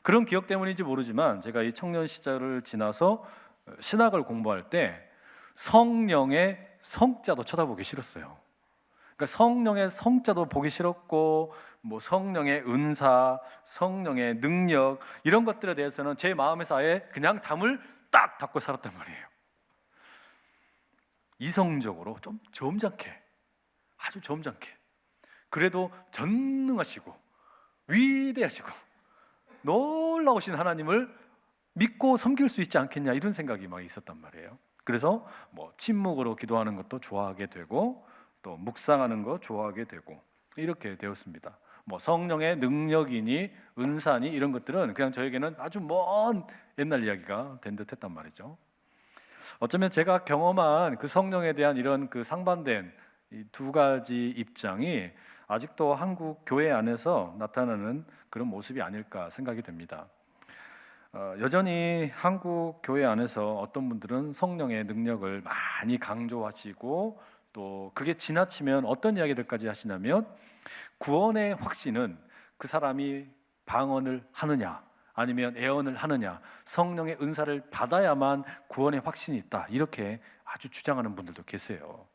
그런 기억 때문인지 모르지만 제가 이 청년 시절을 지나서 신학을 공부할 때 성령의 성자도 쳐다보기 싫었어요. 그러니까 성령의 성자도 보기 싫었고, 뭐 성령의 은사, 성령의 능력 이런 것들에 대해서는 제 마음에서 아예 그냥 담을 딱 닫고 살았단 말이에요. 이성적으로 좀 점잖게, 아주 점잖게. 그래도 전능하시고 위대하시고 놀라우신 하나님을 믿고 섬길 수 있지 않겠냐, 이런 생각이 막 있었단 말이에요. 그래서 뭐 침묵으로 기도하는 것도 좋아하게 되고, 또 묵상하는 거 좋아하게 되고, 이렇게 되었습니다. 뭐 성령의 능력이니 은사니 이런 것들은 그냥 저에게는 아주 먼 옛날 이야기가 된 듯했단 말이죠. 어쩌면 제가 경험한 그 성령에 대한 이런 그 상반된 이 두 가지 입장이 아직도 한국 교회 안에서 나타나는 그런 모습이 아닐까 생각이 됩니다. 여전히 한국 교회 안에서 어떤 분들은 성령의 능력을 많이 강조하시고, 또 그게 지나치면 어떤 이야기들까지 하시냐면, 구원의 확신은 그 사람이 방언을 하느냐 아니면 애언을 하느냐, 성령의 은사를 받아야만 구원의 확신이 있다, 이렇게 아주 주장하는 분들도 계세요.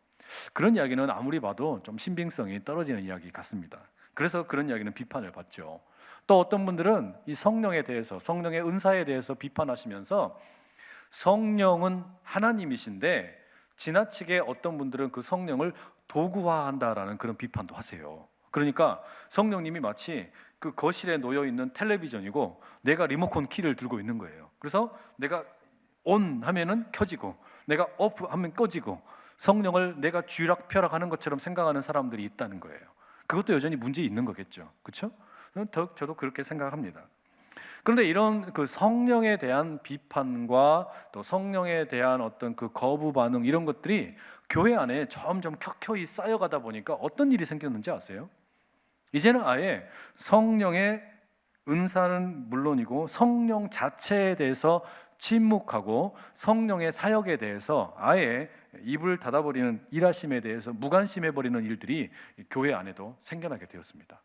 그런 이야기는 아무리 봐도 좀 신빙성이 떨어지는 이야기 같습니다. 그래서 그런 이야기는 비판을 받죠. 또 어떤 분들은 이 성령에 대해서, 성령의 은사에 대해서 비판하시면서 성령은 하나님이신데 지나치게 어떤 분들은 그 성령을 도구화한다라는 그런 비판도 하세요. 그러니까 성령님이 마치 그 거실에 놓여 있는 텔레비전이고 내가 리모컨 키를 들고 있는 거예요. 그래서 내가 온 하면은 켜지고, 내가 오프 하면 꺼지고, 성령을 내가 쥐락펴락하는 것처럼 생각하는 사람들이 있다는 거예요. 그것도 여전히 문제 있는 거겠죠, 그렇죠? 저도 그렇게 생각합니다. 그런데 이런 그 성령에 대한 비판과 또 성령에 대한 어떤 그 거부 반응, 이런 것들이 교회 안에 점점 켜켜이 쌓여가다 보니까 어떤 일이 생겼는지 아세요? 이제는 아예 성령의 은사는 물론이고 성령 자체에 대해서 침묵하고, 성령의 사역에 대해서 아예 입을 닫아버리는, 일하심에 대해서 무관심해버리는 일들이 교회 안에도 생겨나게 되었습니다.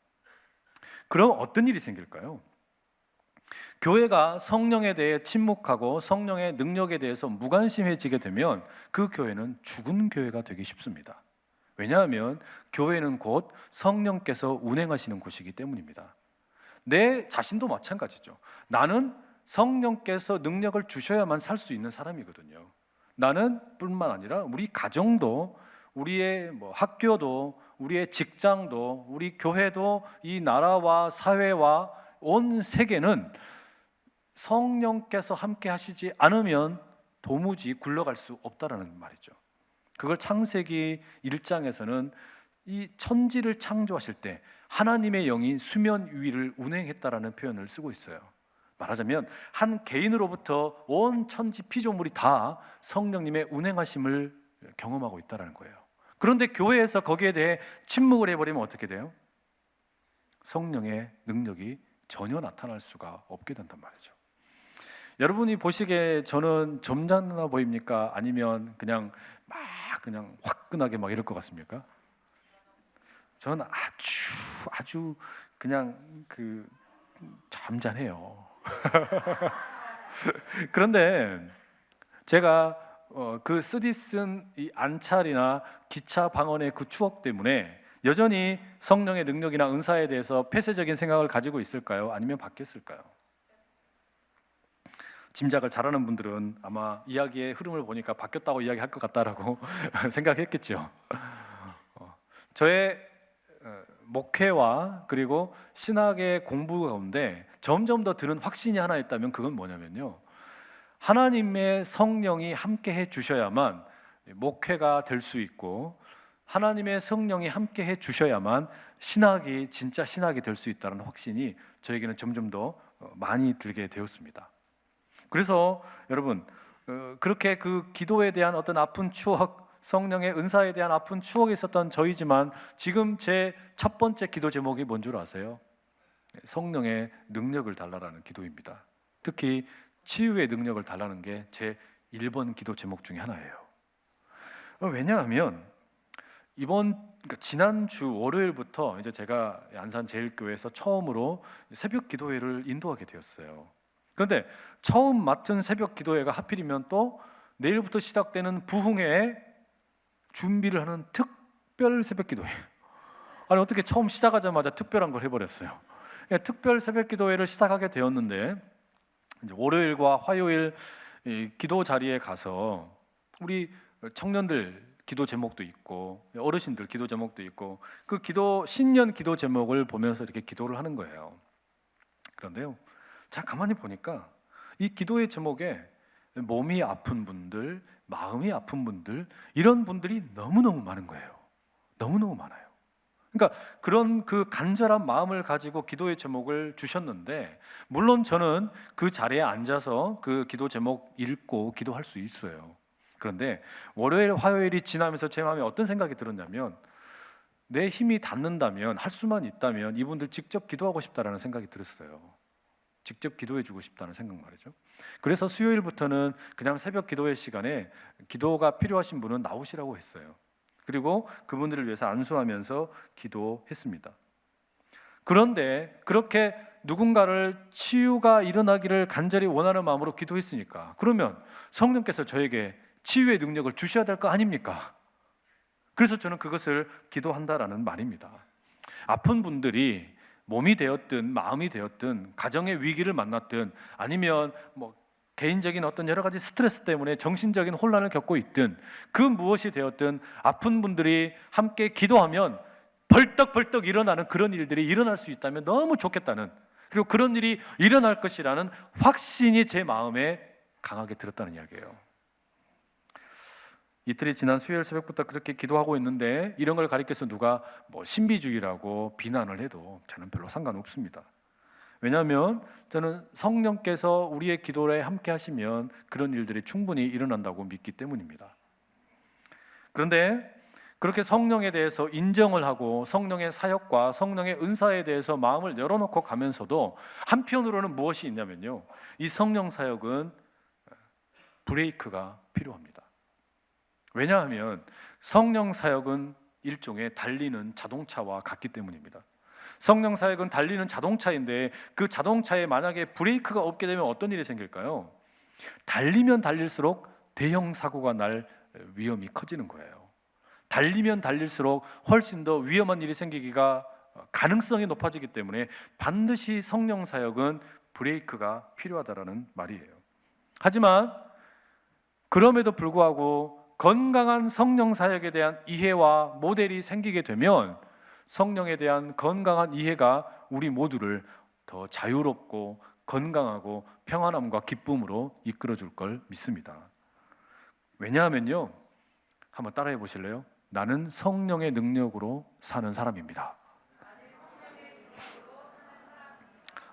그럼 어떤 일이 생길까요? 교회가 성령에 대해 침묵하고 성령의 능력에 대해서 무관심해지게 되면 그 교회는 죽은 교회가 되기 쉽습니다. 왜냐하면 교회는 곧 성령께서 운행하시는 곳이기 때문입니다. 내 자신도 마찬가지죠. 나는 성령께서 능력을 주셔야만 살 수 있는 사람이거든요. 나는 뿐만 아니라 우리 가정도, 우리의 학교도, 우리의 직장도, 우리 교회도, 이 나라와 사회와 온 세계는 성령께서 함께 하시지 않으면 도무지 굴러갈 수 없다라는 말이죠. 그걸 창세기 1장에서는 이 천지를 창조하실 때 하나님의 영이 수면 위를 운행했다라는 표현을 쓰고 있어요. 말하자면 한 개인으로부터 온 천지 피조물이 다 성령님의 운행하심을 경험하고 있다라는 거예요. 그런데 교회에서 거기에 대해 침묵을 해버리면 어떻게 돼요? 성령의 능력이 전혀 나타날 수가 없게 된단 말이죠. 여러분이 보시기에 저는 점잖아 보입니까? 아니면 그냥 화끈하게 막 이럴 것 같습니까? 저는 아주 그냥 잠잠해요. 그런데 제가 그 쓰디쓴 이 안찰이나 기차 방언의 그 추억 때문에 여전히 성령의 능력이나 은사에 대해서 폐쇄적인 생각을 가지고 있을까요? 아니면 바뀌었을까요? 짐작을 잘하는 분들은 아마 이야기의 흐름을 보니까 바뀌었다고 이야기할 것 같다라고 생각했겠죠. 저의 목회와 그리고 신학의 공부 가운데 점점 더 드는 확신이 하나 있다면 그건 뭐냐면요, 하나님의 성령이 함께 해 주셔야만 목회가 될 수 있고, 하나님의 성령이 함께 해 주셔야만 신학이 진짜 신학이 될 수 있다는 확신이 저에게는 점점 더 많이 들게 되었습니다. 그래서 여러분, 그렇게 그 기도에 대한 어떤 아픈 추억, 성령의 은사에 대한 아픈 추억이 있었던 저희지만 지금 제 첫 번째 기도 제목이 뭔 줄 아세요? 성령의 능력을 달라라는 기도입니다. 특히 치유의 능력을 달라는 게 제 1번 기도 제목 중에 하나예요. 왜냐하면 그러니까 지난주 월요일부터 이제 제가 안산 제일교회에서 처음으로 새벽 기도회를 인도하게 되었어요. 그런데 처음 맡은 새벽 기도회가 하필이면 또 내일부터 시작되는 부흥회에 준비를 하는 특별 새벽 기도회. 아니 어떻게 처음 시작하자마자 특별한 걸 해버렸어요. 특별 새벽 기도회를 시작하게 되었는데 이제 월요일과 화요일 이 기도 자리에 가서 우리 청년들 기도 제목도 있고 어르신들 기도 제목도 있고 그 기도 신년 기도 제목을 보면서 이렇게 기도를 하는 거예요. 그런데요, 자 가만히 보니까 이 기도의 제목에 몸이 아픈 분들, 마음이 아픈 분들 이런 분들이 너무너무 많은 거예요. 너무너무 많아요. 그러니까 그런 그 간절한 마음을 가지고 기도의 제목을 주셨는데 물론 저는 그 자리에 앉아서 그 기도 제목 읽고 기도할 수 있어요. 그런데 월요일, 화요일이 지나면서 제 마음에 어떤 생각이 들었냐면 내 힘이 닿는다면 할 수만 있다면 이분들 직접 기도하고 싶다라는 생각이 들었어요. 직접 기도해 주고 싶다는 생각 말이죠. 그래서 수요일부터는 그냥 새벽 기도회 시간에 기도가 필요하신 분은 나오시라고 했어요. 그리고 그분들을 위해서 안수하면서 기도했습니다. 그런데 그렇게 누군가를 치유가 일어나기를 간절히 원하는 마음으로 기도했으니까 그러면 성령께서 저에게 치유의 능력을 주셔야 될 거 아닙니까? 그래서 저는 그것을 기도한다라는 말입니다. 아픈 분들이 몸이 되었든 마음이 되었든 가정의 위기를 만났든 아니면 뭐 개인적인 어떤 여러 가지 스트레스 때문에 정신적인 혼란을 겪고 있든 그 무엇이 되었든 아픈 분들이 함께 기도하면 벌떡벌떡 일어나는 그런 일들이 일어날 수 있다면 너무 좋겠다는, 그리고 그런 일이 일어날 것이라는 확신이 제 마음에 강하게 들었다는 이야기예요. 이틀이 지난 수요일 새벽부터 그렇게 기도하고 있는데 이런 걸 가리켜서 누가 뭐 신비주의라고 비난을 해도 저는 별로 상관없습니다. 왜냐하면 저는 성령께서 우리의 기도에 함께 하시면 그런 일들이 충분히 일어난다고 믿기 때문입니다. 그런데 그렇게 성령에 대해서 인정을 하고 성령의 사역과 성령의 은사에 대해서 마음을 열어놓고 가면서도 한편으로는 무엇이 있냐면요, 이 성령 사역은 브레이크가 필요합니다. 왜냐하면 성령 사역은 일종의 달리는 자동차와 같기 때문입니다. 성령 사역은 달리는 자동차인데 그 자동차에 만약에 브레이크가 없게 되면 어떤 일이 생길까요? 달리면 달릴수록 대형 사고가 날 위험이 커지는 거예요. 달리면 달릴수록 훨씬 더 위험한 일이 생기기가 가능성이 높아지기 때문에 반드시 성령 사역은 브레이크가 필요하다라는 말이에요. 하지만 그럼에도 불구하고 건강한 성령 사역에 대한 이해와 모델이 생기게 되면 성령에 대한 건강한 이해가 우리 모두를 더 자유롭고 건강하고 평안함과 기쁨으로 이끌어 줄 걸 믿습니다. 왜냐하면요, 한번 따라해 보실래요? 나는 성령의 능력으로 사는 사람입니다.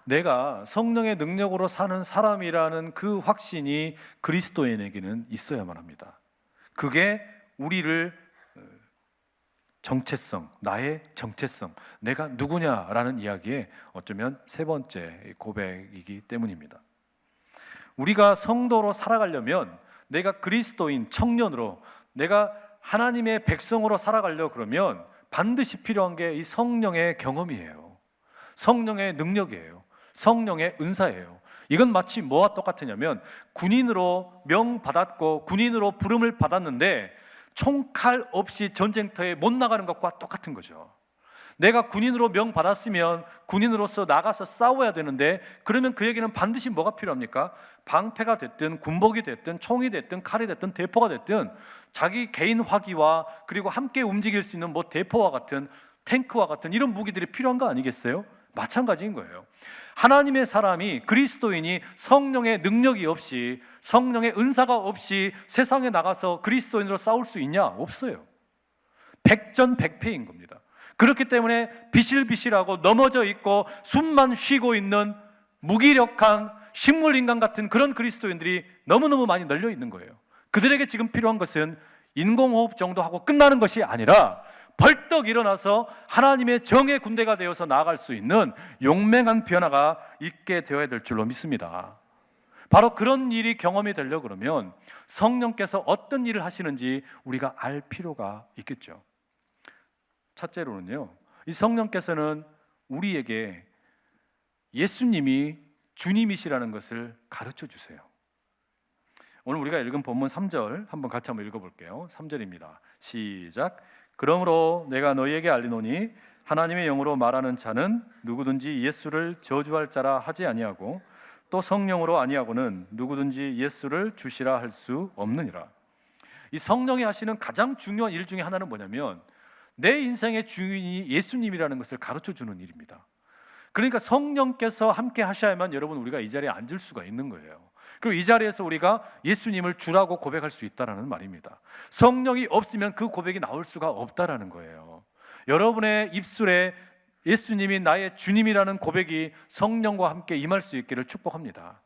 내가 성령의 능력으로 사는 사람이라는 그 확신이 그리스도인에게는 있어야만 합니다. 그게 우리를 정체성, 나의 정체성, 내가 누구냐라는 이야기에 어쩌면 세 번째 고백이기 때문입니다. 우리가 성도로 살아가려면 내가 그리스도인 청년으로, 내가 하나님의 백성으로 살아가려 그러면 반드시 필요한 게 이 성령의 경험이에요. 성령의 능력이에요. 성령의 은사예요. 이건 마치 뭐와 똑같으냐면 군인으로 명 받았고 군인으로 부름을 받았는데 총칼 없이 전쟁터에 못 나가는 것과 똑같은 거죠. 내가 군인으로 명 받았으면 군인으로서 나가서 싸워야 되는데 그러면 그에게는 반드시 뭐가 필요합니까? 방패가 됐든 군복이 됐든 총이 됐든 칼이 됐든 대포가 됐든 자기 개인 화기와 그리고 함께 움직일 수 있는 뭐 대포와 같은 탱크와 같은 이런 무기들이 필요한 거 아니겠어요? 마찬가지인 거예요. 하나님의 사람이, 그리스도인이 성령의 능력이 없이, 성령의 은사가 없이 세상에 나가서 그리스도인으로 싸울 수 있냐? 없어요. 백전백패인 겁니다. 그렇기 때문에 비실비실하고 넘어져 있고 숨만 쉬고 있는 무기력한 식물인간 같은 그런 그리스도인들이 너무너무 많이 널려 있는 거예요. 그들에게 지금 필요한 것은 인공호흡 정도 하고 끝나는 것이 아니라 벌떡 일어나서 하나님의 정의 군대가 되어서 나아갈 수 있는 용맹한 변화가 있게 되어야 될 줄로 믿습니다. 바로 그런 일이 경험이 되려고 그러면 성령께서 어떤 일을 하시는지 우리가 알 필요가 있겠죠. 첫째로는요, 이 성령께서는 우리에게 예수님이 주님이시라는 것을 가르쳐 주세요. 오늘 우리가 읽은 본문 3절 한번 같이 한번 읽어볼게요. 3절입니다. 시작. 그러므로 내가 너희에게 알리노니 하나님의 영으로 말하는 자는 누구든지 예수를 저주할 자라 하지 아니하고 또 성령으로 아니하고는 누구든지 예수를 주시라 할 수 없느니라. 이 성령이 하시는 가장 중요한 일 중에 하나는 뭐냐면 내 인생의 주인이 예수님이라는 것을 가르쳐 주는 일입니다. 그러니까 성령께서 함께 하셔야만 여러분 우리가 이 자리에 앉을 수가 있는 거예요. 그리고 이 자리에서 우리가 예수님을 주라고 고백할 수 있다라는 말입니다. 성령이 없으면 그 고백이 나올 수가 없다라는 거예요. 여러분의 입술에 예수님이 나의 주님이라는 고백이 성령과 함께 임할 수 있기를 축복합니다.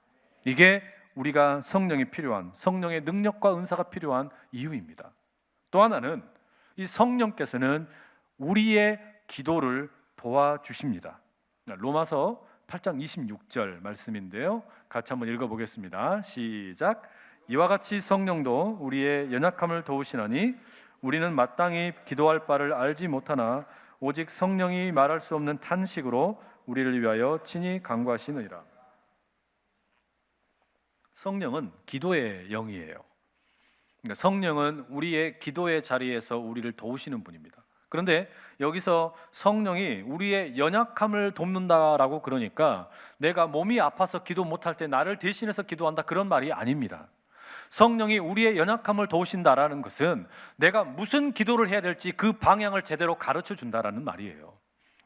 이게 우리가 성령이 필요한, 성령의 능력과 은사가 필요한 이유입니다. 또 하나는 이 성령께서는 우리의 기도를 도와주십니다. 로마서 8장 26절 말씀인데요, 같이 한번 읽어보겠습니다. 시작. 이와 같이 성령도 우리의 연약함을 도우시나니 우리는 마땅히 기도할 바를 알지 못하나 오직 성령이 말할 수 없는 탄식으로 우리를 위하여 친히 간구하시느니라. 성령은 기도의 영이에요. 그러니까 성령은 우리의 기도의 자리에서 우리를 도우시는 분입니다. 그런데 여기서 성령이 우리의 연약함을 돕는다라고 그러니까 내가 몸이 아파서 기도 못할 때 나를 대신해서 기도한다 그런 말이 아닙니다. 성령이 우리의 연약함을 도우신다라는 것은 내가 무슨 기도를 해야 될지 그 방향을 제대로 가르쳐 준다라는 말이에요.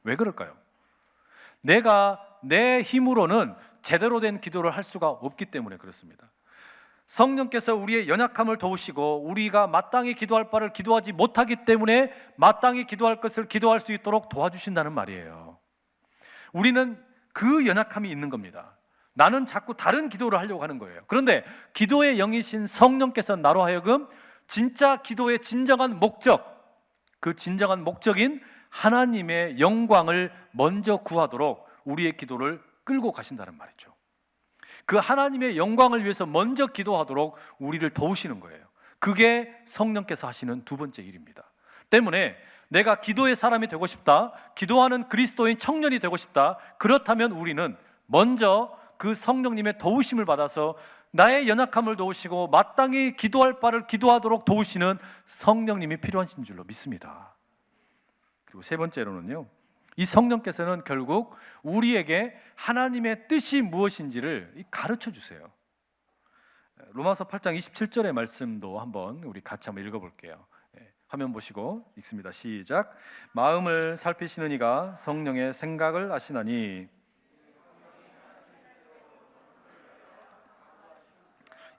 왜 그럴까요? 내가 내 힘으로는 제대로 된 기도를 할 수가 없기 때문에 그렇습니다. 성령께서 우리의 연약함을 도우시고 우리가 마땅히 기도할 바를 기도하지 못하기 때문에 마땅히 기도할 것을 기도할 수 있도록 도와주신다는 말이에요. 우리는 그 연약함이 있는 겁니다. 나는 자꾸 다른 기도를 하려고 하는 거예요. 그런데 기도의 영이신 성령께서 나로 하여금 진짜 기도의 진정한 목적, 그 진정한 목적인 하나님의 영광을 먼저 구하도록 우리의 기도를 끌고 가신다는 말이죠. 그 하나님의 영광을 위해서 먼저 기도하도록 우리를 도우시는 거예요. 그게 성령께서 하시는 두 번째 일입니다. 때문에 내가 기도의 사람이 되고 싶다, 기도하는 그리스도인 청년이 되고 싶다, 그렇다면 우리는 먼저 그 성령님의 도우심을 받아서 나의 연약함을 도우시고 마땅히 기도할 바를 기도하도록 도우시는 성령님이 필요하신 줄로 믿습니다. 그리고 세 번째로는요, 이 성령께서는 결국 우리에게 하나님의 뜻이 무엇인지를 가르쳐 주세요. 로마서 8장 27절의 말씀도 한번 우리 같이 한번 읽어볼게요. 화면 보시고 읽습니다. 시작. 마음을 살피시는 이가 성령의 생각을 아시나니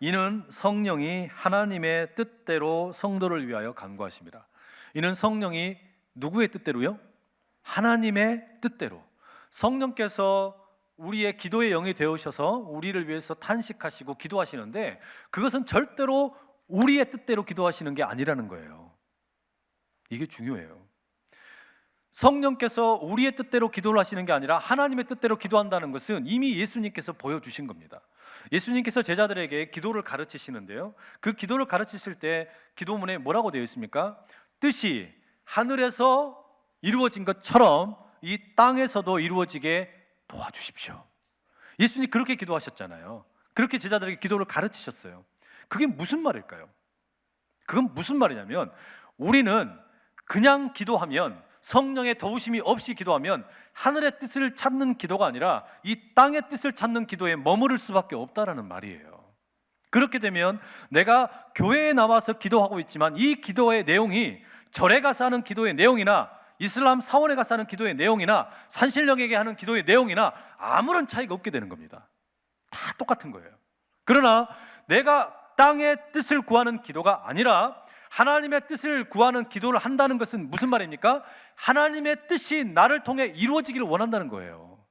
이는 성령이 하나님의 뜻대로 성도를 위하여 간구하십니다. 이는 성령이 누구의 뜻대로요? 하나님의 뜻대로. 성령께서 우리의 기도의 영이 되어셔서 우리를 위해서 탄식하시고 기도하시는데 그것은 절대로 우리의 뜻대로 기도하시는 게 아니라는 거예요. 이게 중요해요. 성령께서 우리의 뜻대로 기도를 하시는 게 아니라 하나님의 뜻대로 기도한다는 것은 이미 예수님께서 보여주신 겁니다. 예수님께서 제자들에게 기도를 가르치시는데요, 그 기도를 가르치실 때 기도문에 뭐라고 되어 있습니까? 뜻이 하늘에서 이루어진 것처럼 이 땅에서도 이루어지게 도와주십시오. 예수님 그렇게 기도하셨잖아요. 그렇게 제자들에게 기도를 가르치셨어요. 그게 무슨 말일까요? 그건 무슨 말이냐면 우리는 그냥 기도하면, 성령의 도우심이 없이 기도하면 하늘의 뜻을 찾는 기도가 아니라 이 땅의 뜻을 찾는 기도에 머무를 수밖에 없다라는 말이에요. 그렇게 되면 내가 교회에 나와서 기도하고 있지만 이 기도의 내용이 절에 가서 하는 기도의 내용이나 이슬람 사원에 가서 하는 기도의 내용이나 산신령에게 하는 기도의 내용이나 아무런 차이가 없게 되는 겁니다. 다 똑같은 거예요. 그러나 내가 땅의 뜻을 구하는 기도가 아니라 하나님의 뜻을 구하는 기도를 한다는 것은 무슨 말입니까? 하나님의 뜻이 나를 통해 이루어지기를 원한다는 거예요.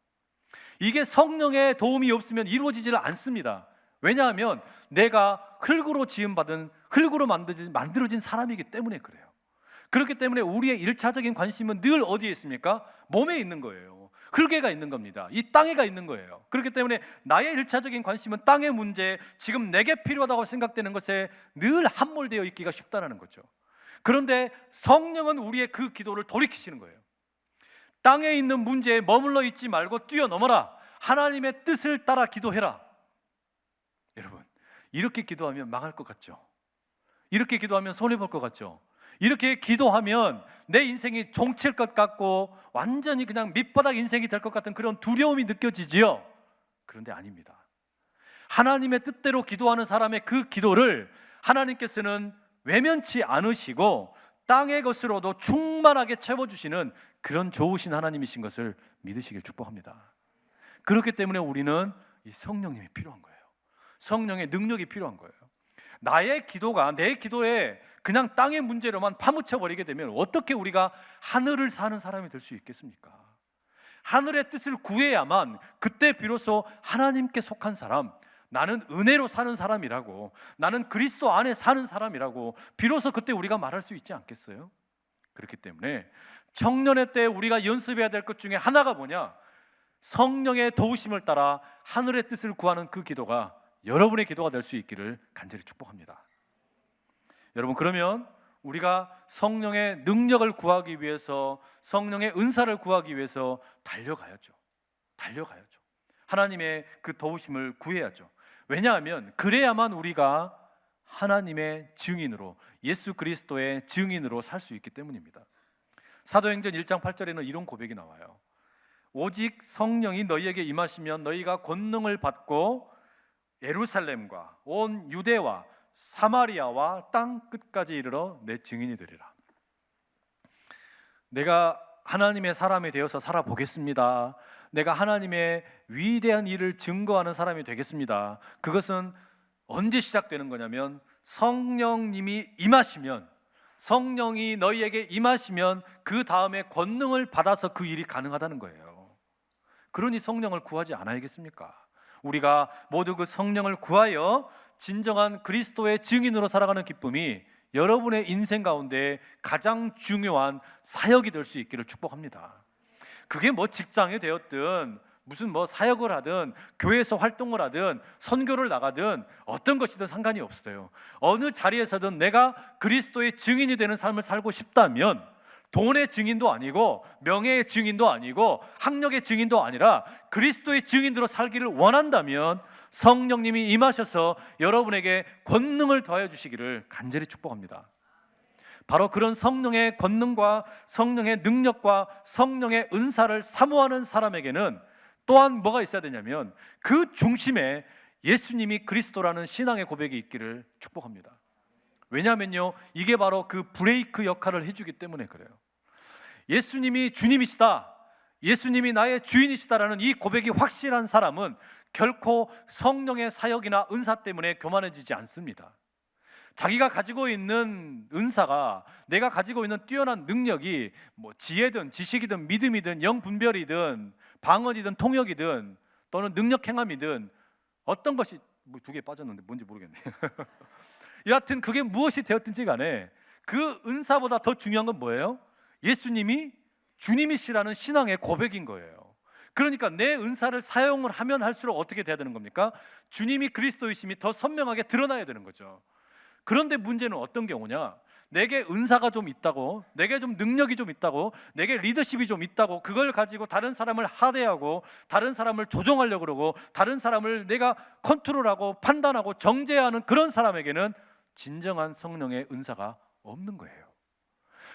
이게 성령의 도움이 없으면 이루어지지를 않습니다. 왜냐하면 내가 흙으로 지음받은, 흙으로 만들어진 사람이기 때문에 그래요. 그렇기 때문에 우리의 1차적인 관심은 늘 어디에 있습니까? 몸에 있는 거예요. 흙에가 있는 겁니다. 이 땅에가 있는 거예요. 그렇기 때문에 나의 1차적인 관심은 땅의 문제, 지금 내게 필요하다고 생각되는 것에 늘 함몰되어 있기가 쉽다는 거죠. 그런데 성령은 우리의 그 기도를 돌이키시는 거예요. 땅에 있는 문제에 머물러 있지 말고 뛰어넘어라. 하나님의 뜻을 따라 기도해라. 여러분, 이렇게 기도하면 망할 것 같죠? 이렇게 기도하면 손해볼 것 같죠? 이렇게 기도하면 내 인생이 종칠 것 같고 완전히 그냥 밑바닥 인생이 될 것 같은 그런 두려움이 느껴지지요? 그런데 아닙니다. 하나님의 뜻대로 기도하는 사람의 그 기도를 하나님께서는 외면치 않으시고 땅의 것으로도 충만하게 채워주시는 그런 좋으신 하나님이신 것을 믿으시길 축복합니다. 그렇기 때문에 우리는 이 성령님이 필요한 거예요. 성령의 능력이 필요한 거예요. 나의 기도가 내 기도에 그냥 땅의 문제로만 파묻혀 버리게 되면 어떻게 우리가 하늘을 사는 사람이 될 수 있겠습니까? 하늘의 뜻을 구해야만 그때 비로소 하나님께 속한 사람, 나는 은혜로 사는 사람이라고, 나는 그리스도 안에 사는 사람이라고 비로소 그때 우리가 말할 수 있지 않겠어요? 그렇기 때문에 청년의 때 우리가 연습해야 될 것 중에 하나가 뭐냐? 성령의 도우심을 따라 하늘의 뜻을 구하는 그 기도가 여러분의 기도가 될 수 있기를 간절히 축복합니다. 여러분, 그러면 우리가 성령의 능력을 구하기 위해서, 성령의 은사를 구하기 위해서 달려가야죠. 하나님의 그 도우심을 구해야죠. 왜냐하면 그래야만 우리가 하나님의 증인으로, 예수 그리스도의 증인으로 살 수 있기 때문입니다. 사도행전 1장 8절에는 이런 고백이 나와요. 오직 성령이 너희에게 임하시면 너희가 권능을 받고 예루살렘과 온 유대와 사마리아와 땅 끝까지 이르러 내 증인이 되리라. 내가 하나님의 사람이 되어서 살아보겠습니다. 내가 하나님의 위대한 일을 증거하는 사람이 되겠습니다. 그것은 언제 시작되는 거냐면 성령님이 임하시면, 성령이 너희에게 임하시면 그 다음에 권능을 받아서 그 일이 가능하다는 거예요. 그러니 성령을 구하지 않아야겠습니까? 우리가 모두 그 성령을 구하여 진정한 그리스도의 증인으로 살아가는 기쁨이 여러분의 인생 가운데 가장 중요한 사역이 될 수 있기를 축복합니다. 그게 뭐 직장이 되었든 무슨 뭐 사역을 하든 교회에서 활동을 하든 선교를 나가든 어떤 것이든 상관이 없어요. 어느 자리에서든 내가 그리스도의 증인이 되는 삶을 살고 싶다면 돈의 증인도 아니고 명예의 증인도 아니고 학력의 증인도 아니라 그리스도의 증인으로 살기를 원한다면 성령님이 임하셔서 여러분에게 권능을 더해 주시기를 간절히 축복합니다. 바로 그런 성령의 권능과 성령의 능력과 성령의 은사를 사모하는 사람에게는 또한 뭐가 있어야 되냐면 그 중심에 예수님이 그리스도라는 신앙의 고백이 있기를 축복합니다. 왜냐하면요, 이게 바로 그 브레이크 역할을 해주기 때문에 그래요. 예수님이 주님이시다, 예수님이 나의 주인이시다라는 이 고백이 확실한 사람은 결코 성령의 사역이나 은사 때문에 교만해지지 않습니다. 자기가 가지고 있는 은사가, 내가 가지고 있는 뛰어난 능력이 뭐 지혜든 지식이든 믿음이든 영분별이든 방언이든 통역이든 또는 능력 행함이든 어떤 것이 뭐 두 개 빠졌는데 뭔지 모르겠네. 여하튼 그게 무엇이 되었든지 간에 그 은사보다 더 중요한 건 뭐예요? 예수님이 주님이시라는 신앙의 고백인 거예요. 그러니까 내 은사를 사용을 하면 할수록 어떻게 돼야 되는 겁니까? 주님이 그리스도이심이 더 선명하게 드러나야 되는 거죠. 그런데 문제는 어떤 경우냐? 내게 은사가 좀 있다고, 내게 좀 능력이 좀 있다고, 내게 리더십이 좀 있다고 그걸 가지고 다른 사람을 하대하고 다른 사람을 조종하려고 그러고 다른 사람을 내가 컨트롤하고 판단하고 정죄하는 그런 사람에게는 진정한 성령의 은사가 없는 거예요.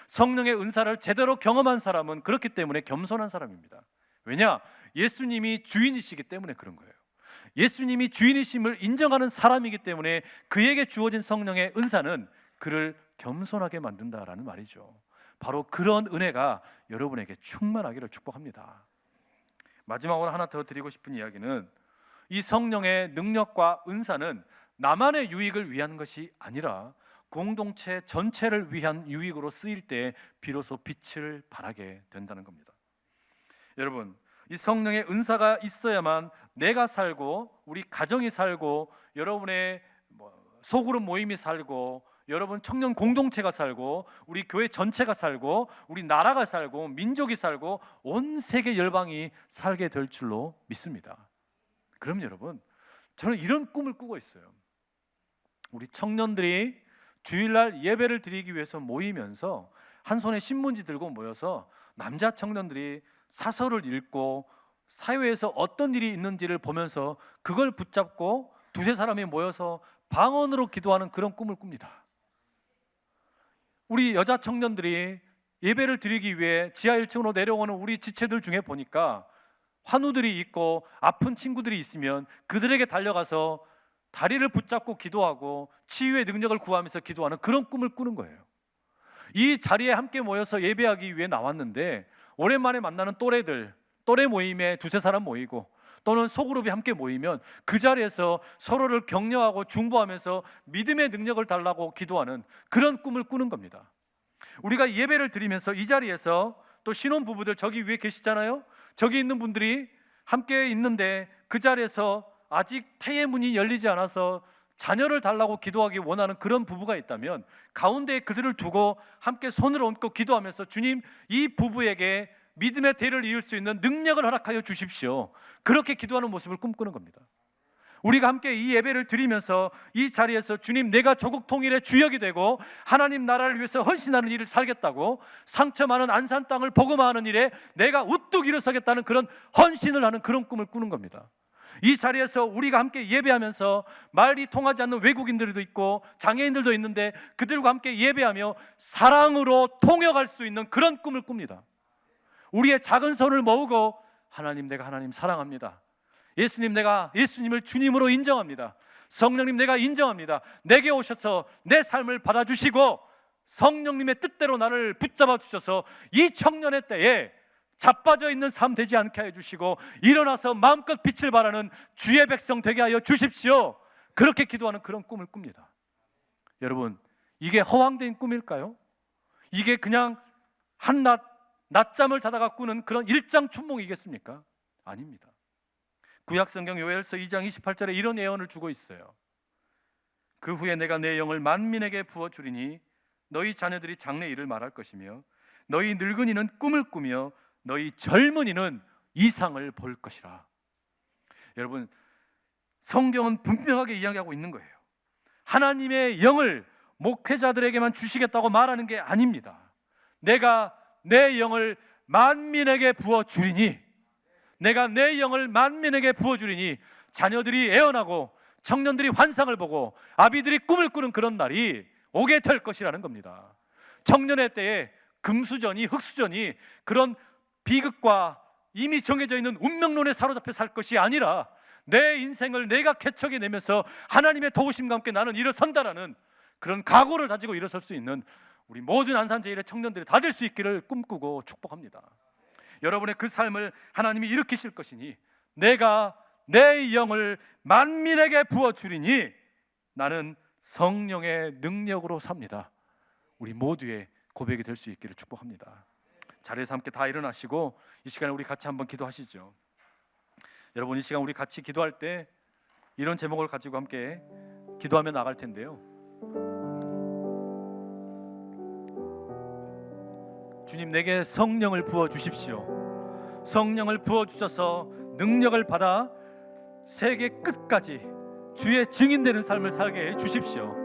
성령의 은사를 제대로 경험한 사람은 그렇기 때문에 겸손한 사람입니다. 왜냐? 예수님이 주인이시기 때문에 그런 거예요. 예수님이 주인이심을 인정하는 사람이기 때문에 그에게 주어진 성령의 은사는 그를 겸손하게 만든다라는 말이죠. 바로 그런 은혜가 여러분에게 충만하기를 축복합니다. 마지막으로 하나 더 드리고 싶은 이야기는 이 성령의 능력과 은사는 나만의 유익을 위한 것이 아니라 공동체 전체를 위한 유익으로 쓰일 때 비로소 빛을 발하게 된다는 겁니다. 여러분, 이 성령의 은사가 있어야만 내가 살고 우리 가정이 살고 여러분의 소그룹 모임이 살고 여러분 청년 공동체가 살고 우리 교회 전체가 살고 우리 나라가 살고 민족이 살고 온 세계 열방이 살게 될 줄로 믿습니다. 그럼 여러분, 저는 이런 꿈을 꾸고 있어요. 우리 청년들이 주일날 예배를 드리기 위해서 모이면서 한 손에 신문지 들고 모여서 남자 청년들이 사설을 읽고 사회에서 어떤 일이 있는지를 보면서 그걸 붙잡고 두세 사람이 모여서 방언으로 기도하는 그런 꿈을 꿉니다. 우리 여자 청년들이 예배를 드리기 위해 지하 1층으로 내려오는 우리 지체들 중에 보니까 환우들이 있고 아픈 친구들이 있으면 그들에게 달려가서 다리를 붙잡고 기도하고 치유의 능력을 구하면서 기도하는 그런 꿈을 꾸는 거예요. 이 자리에 함께 모여서 예배하기 위해 나왔는데 오랜만에 만나는 또래 모임에 두세 사람 모이고 또는 소그룹이 함께 모이면 그 자리에서 서로를 격려하고 중보하면서 믿음의 능력을 달라고 기도하는 그런 꿈을 꾸는 겁니다. 우리가 예배를 드리면서 이 자리에서 또 신혼부부들 저기 위에 계시잖아요. 저기 있는 분들이 함께 있는데 그 자리에서 아직 태의 문이 열리지 않아서 자녀를 달라고 기도하기 원하는 그런 부부가 있다면 가운데에 그들을 두고 함께 손을 얹고 기도하면서 주님, 이 부부에게 믿음의 대를 이을 수 있는 능력을 허락하여 주십시오. 그렇게 기도하는 모습을 꿈꾸는 겁니다. 우리가 함께 이 예배를 드리면서 이 자리에서 주님, 내가 조국 통일의 주역이 되고 하나님 나라를 위해서 헌신하는 일을 살겠다고 상처 많은 안산 땅을 복음화하는 일에 내가 우뚝 일어서겠다는 그런 헌신을 하는 그런 꿈을 꾸는 겁니다. 이 자리에서 우리가 함께 예배하면서 말이 통하지 않는 외국인들도 있고 장애인들도 있는데 그들과 함께 예배하며 사랑으로 통역할 수 있는 그런 꿈을 꿉니다. 우리의 작은 손을 모으고 하나님, 내가 하나님 사랑합니다. 예수님, 내가 예수님을 주님으로 인정합니다. 성령님, 내가 인정합니다. 내게 오셔서 내 삶을 받아주시고 성령님의 뜻대로 나를 붙잡아 주셔서 이 청년의 때에 자빠져 있는 삶 되지 않게 해주시고 일어나서 마음껏 빛을 발하는 주의 백성 되게 하여 주십시오. 그렇게 기도하는 그런 꿈을 꿉니다. 여러분, 이게 허황된 꿈일까요? 이게 그냥 낮잠을 자다가 꾸는 그런 일장춘몽이겠습니까? 아닙니다. 구약성경 요엘서 2장 28절에 이런 예언을 주고 있어요. 그 후에 내가 내 영을 만민에게 부어주리니 너희 자녀들이 장래 일을 말할 것이며 너희 늙은이는 꿈을 꾸며 너희 젊은이는 이상을 볼 것이라. 여러분, 성경은 분명하게 이야기하고 있는 거예요. 하나님의 영을 목회자들에게만 주시겠다고 말하는 게 아닙니다. 내가 내 영을 만민에게 부어주리니, 내가 내 영을 만민에게 부어주리니 자녀들이 애언하고 청년들이 환상을 보고 아비들이 꿈을 꾸는 그런 날이 오게 될 것이라는 겁니다. 청년의 때에 금수저니 흑수저니 그런 비극과 이미 정해져 있는 운명론에 사로잡혀 살 것이 아니라 내 인생을 내가 개척해내면서 하나님의 도우심과 함께 나는 일어선다라는 그런 각오를 가지고 일어설 수 있는 우리 모든 안산제일의 청년들이 다 될 수 있기를 꿈꾸고 축복합니다. 여러분의 그 삶을 하나님이 일으키실 것이니 내가 내 영을 만민에게 부어주리니 나는 성령의 능력으로 삽니다. 우리 모두의 고백이 될 수 있기를 축복합니다. 자리에서 함께 다 일어나시고 이 시간에 우리 같이 한번 기도하시죠. 여러분, 이 시간 우리 같이 기도할 때 이런 제목을 가지고 함께 기도하며 나갈 텐데요. 주님, 내게 성령을 부어 주십시오. 성령을 부어 주셔서 능력을 받아 세계 끝까지 주의 증인되는 삶을 살게 해 주십시오.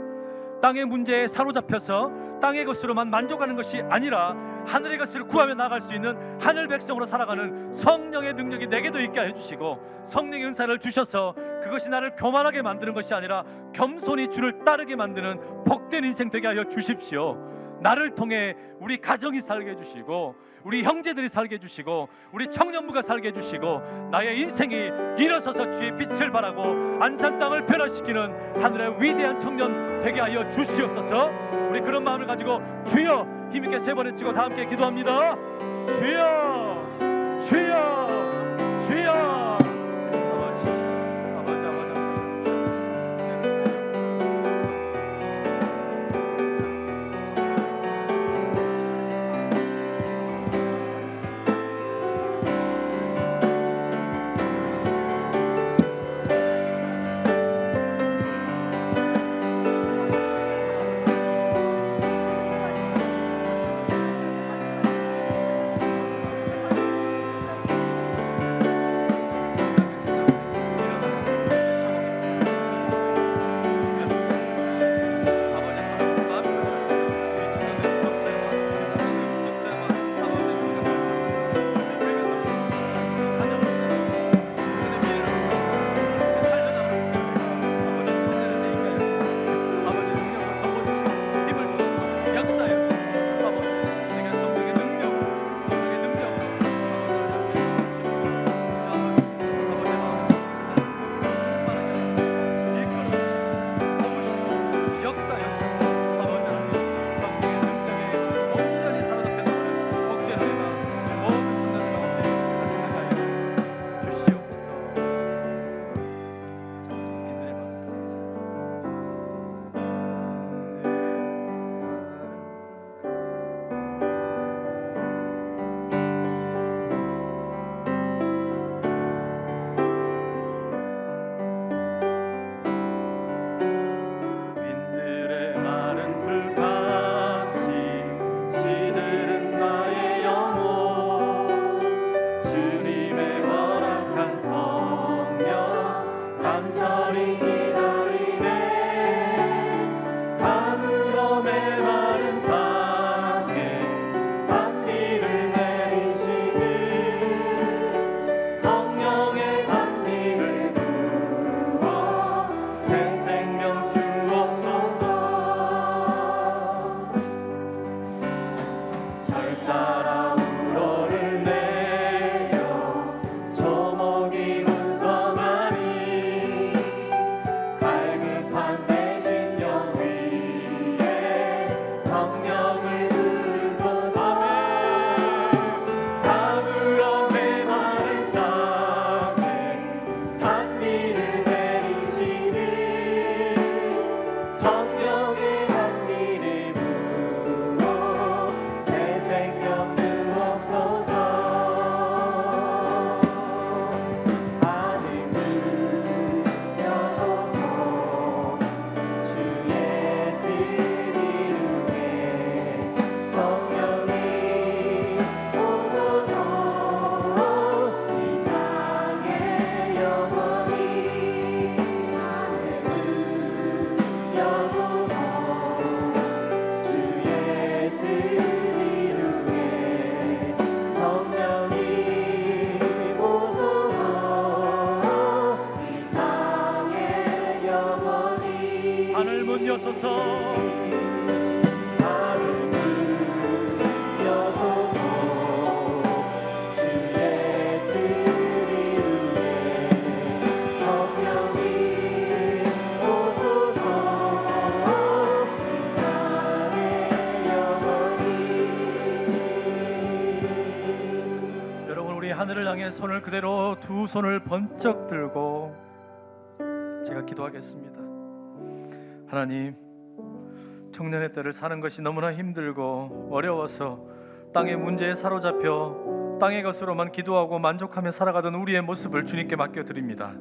땅의 문제에 사로잡혀서 땅의 것으로만 만족하는 것이 아니라 하늘의 것을 구하며 나아갈 수 있는 하늘 백성으로 살아가는 성령의 능력이 내게도 있게 해주시고 성령의 은사를 주셔서 그것이 나를 교만하게 만드는 것이 아니라 겸손히 주를 따르게 만드는 복된 인생 되게 하여 주십시오. 나를 통해 우리 가정이 살게 해주시고 우리 형제들이 살게 해주시고 우리 청년부가 살게 해주시고 나의 인생이 일어서서 주의 빛을 발하고 안산 땅을 변화시키는 하늘의 위대한 청년 되게 하여 주시옵소서. 우리 그런 마음을 가지고 주여 힘있게 세 번 외치고 다 함께 기도합니다. 주여, 주여, 주여. 성령을 부으소서. 가물어 메마른 땅에 단비를 내리시는 성령의 단비를 부어 새 생명 주옵소서. 하늘이여소서. 주의 뜻 이루게 성령이 오소서. 이 땅에 영원히 하늘이여소서. 주의 뜻 이루게 성령이 오소서. 이 땅에 영원히 하늘 문 여소서. 하늘 문 여소서. 주의 뜻 이루게 성령이 오소서. 이 땅에 영원히. 여러분, 우리 하늘을 향해 손을 그대로 두 손을 번쩍 들고 제가 기도하겠습니다. 하나님, 청년의 때를 사는 것이 너무나 힘들고 어려워서 땅의 문제에 사로잡혀 땅의 것으로만 기도하고 만족하며 살아가던 우리의 모습을 주님께 맡겨드립니다.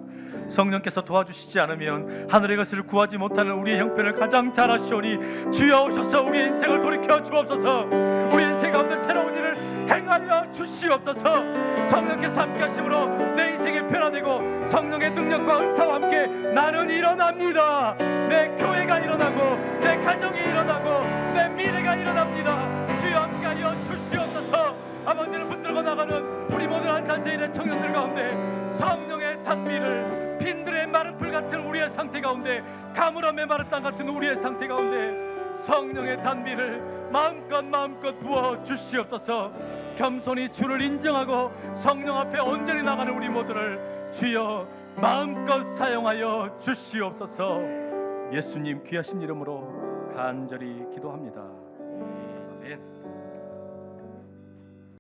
성령께서 도와주시지 않으면 하늘의 것을 구하지 못하는 우리의 형편을 가장 잘 아시오니 주여 오셔서 우리의 인생을 돌이켜 주옵소서. 우리 인생 가운데 새로운 일을 행하여 주시옵소서. 성령께서 함께 하심으로 내 인생이 변화되고 성령의 능력과 은사와 함께 나는 일어납니다. 내 교회가 일어나고 내 가정이 일어나고 내 미래가 일어납니다. 주여 함께하여 주시옵소서. 아버지를 붙들고 나가는 우리 모든 안산제일의 청년들 가운데 성령의 단비를 빈들의 마른 풀 같은 우리의 상태 가운데 가물어 메마른 땅 같은 우리의 상태 가운데 성령의 단비를 마음껏 부어 주시옵소서. 겸손히 주를 인정하고 성령 앞에 온전히 나가는 우리 모두를 주여 마음껏 사용하여 주시옵소서. 예수님 귀하신 이름으로 간절히 기도합니다.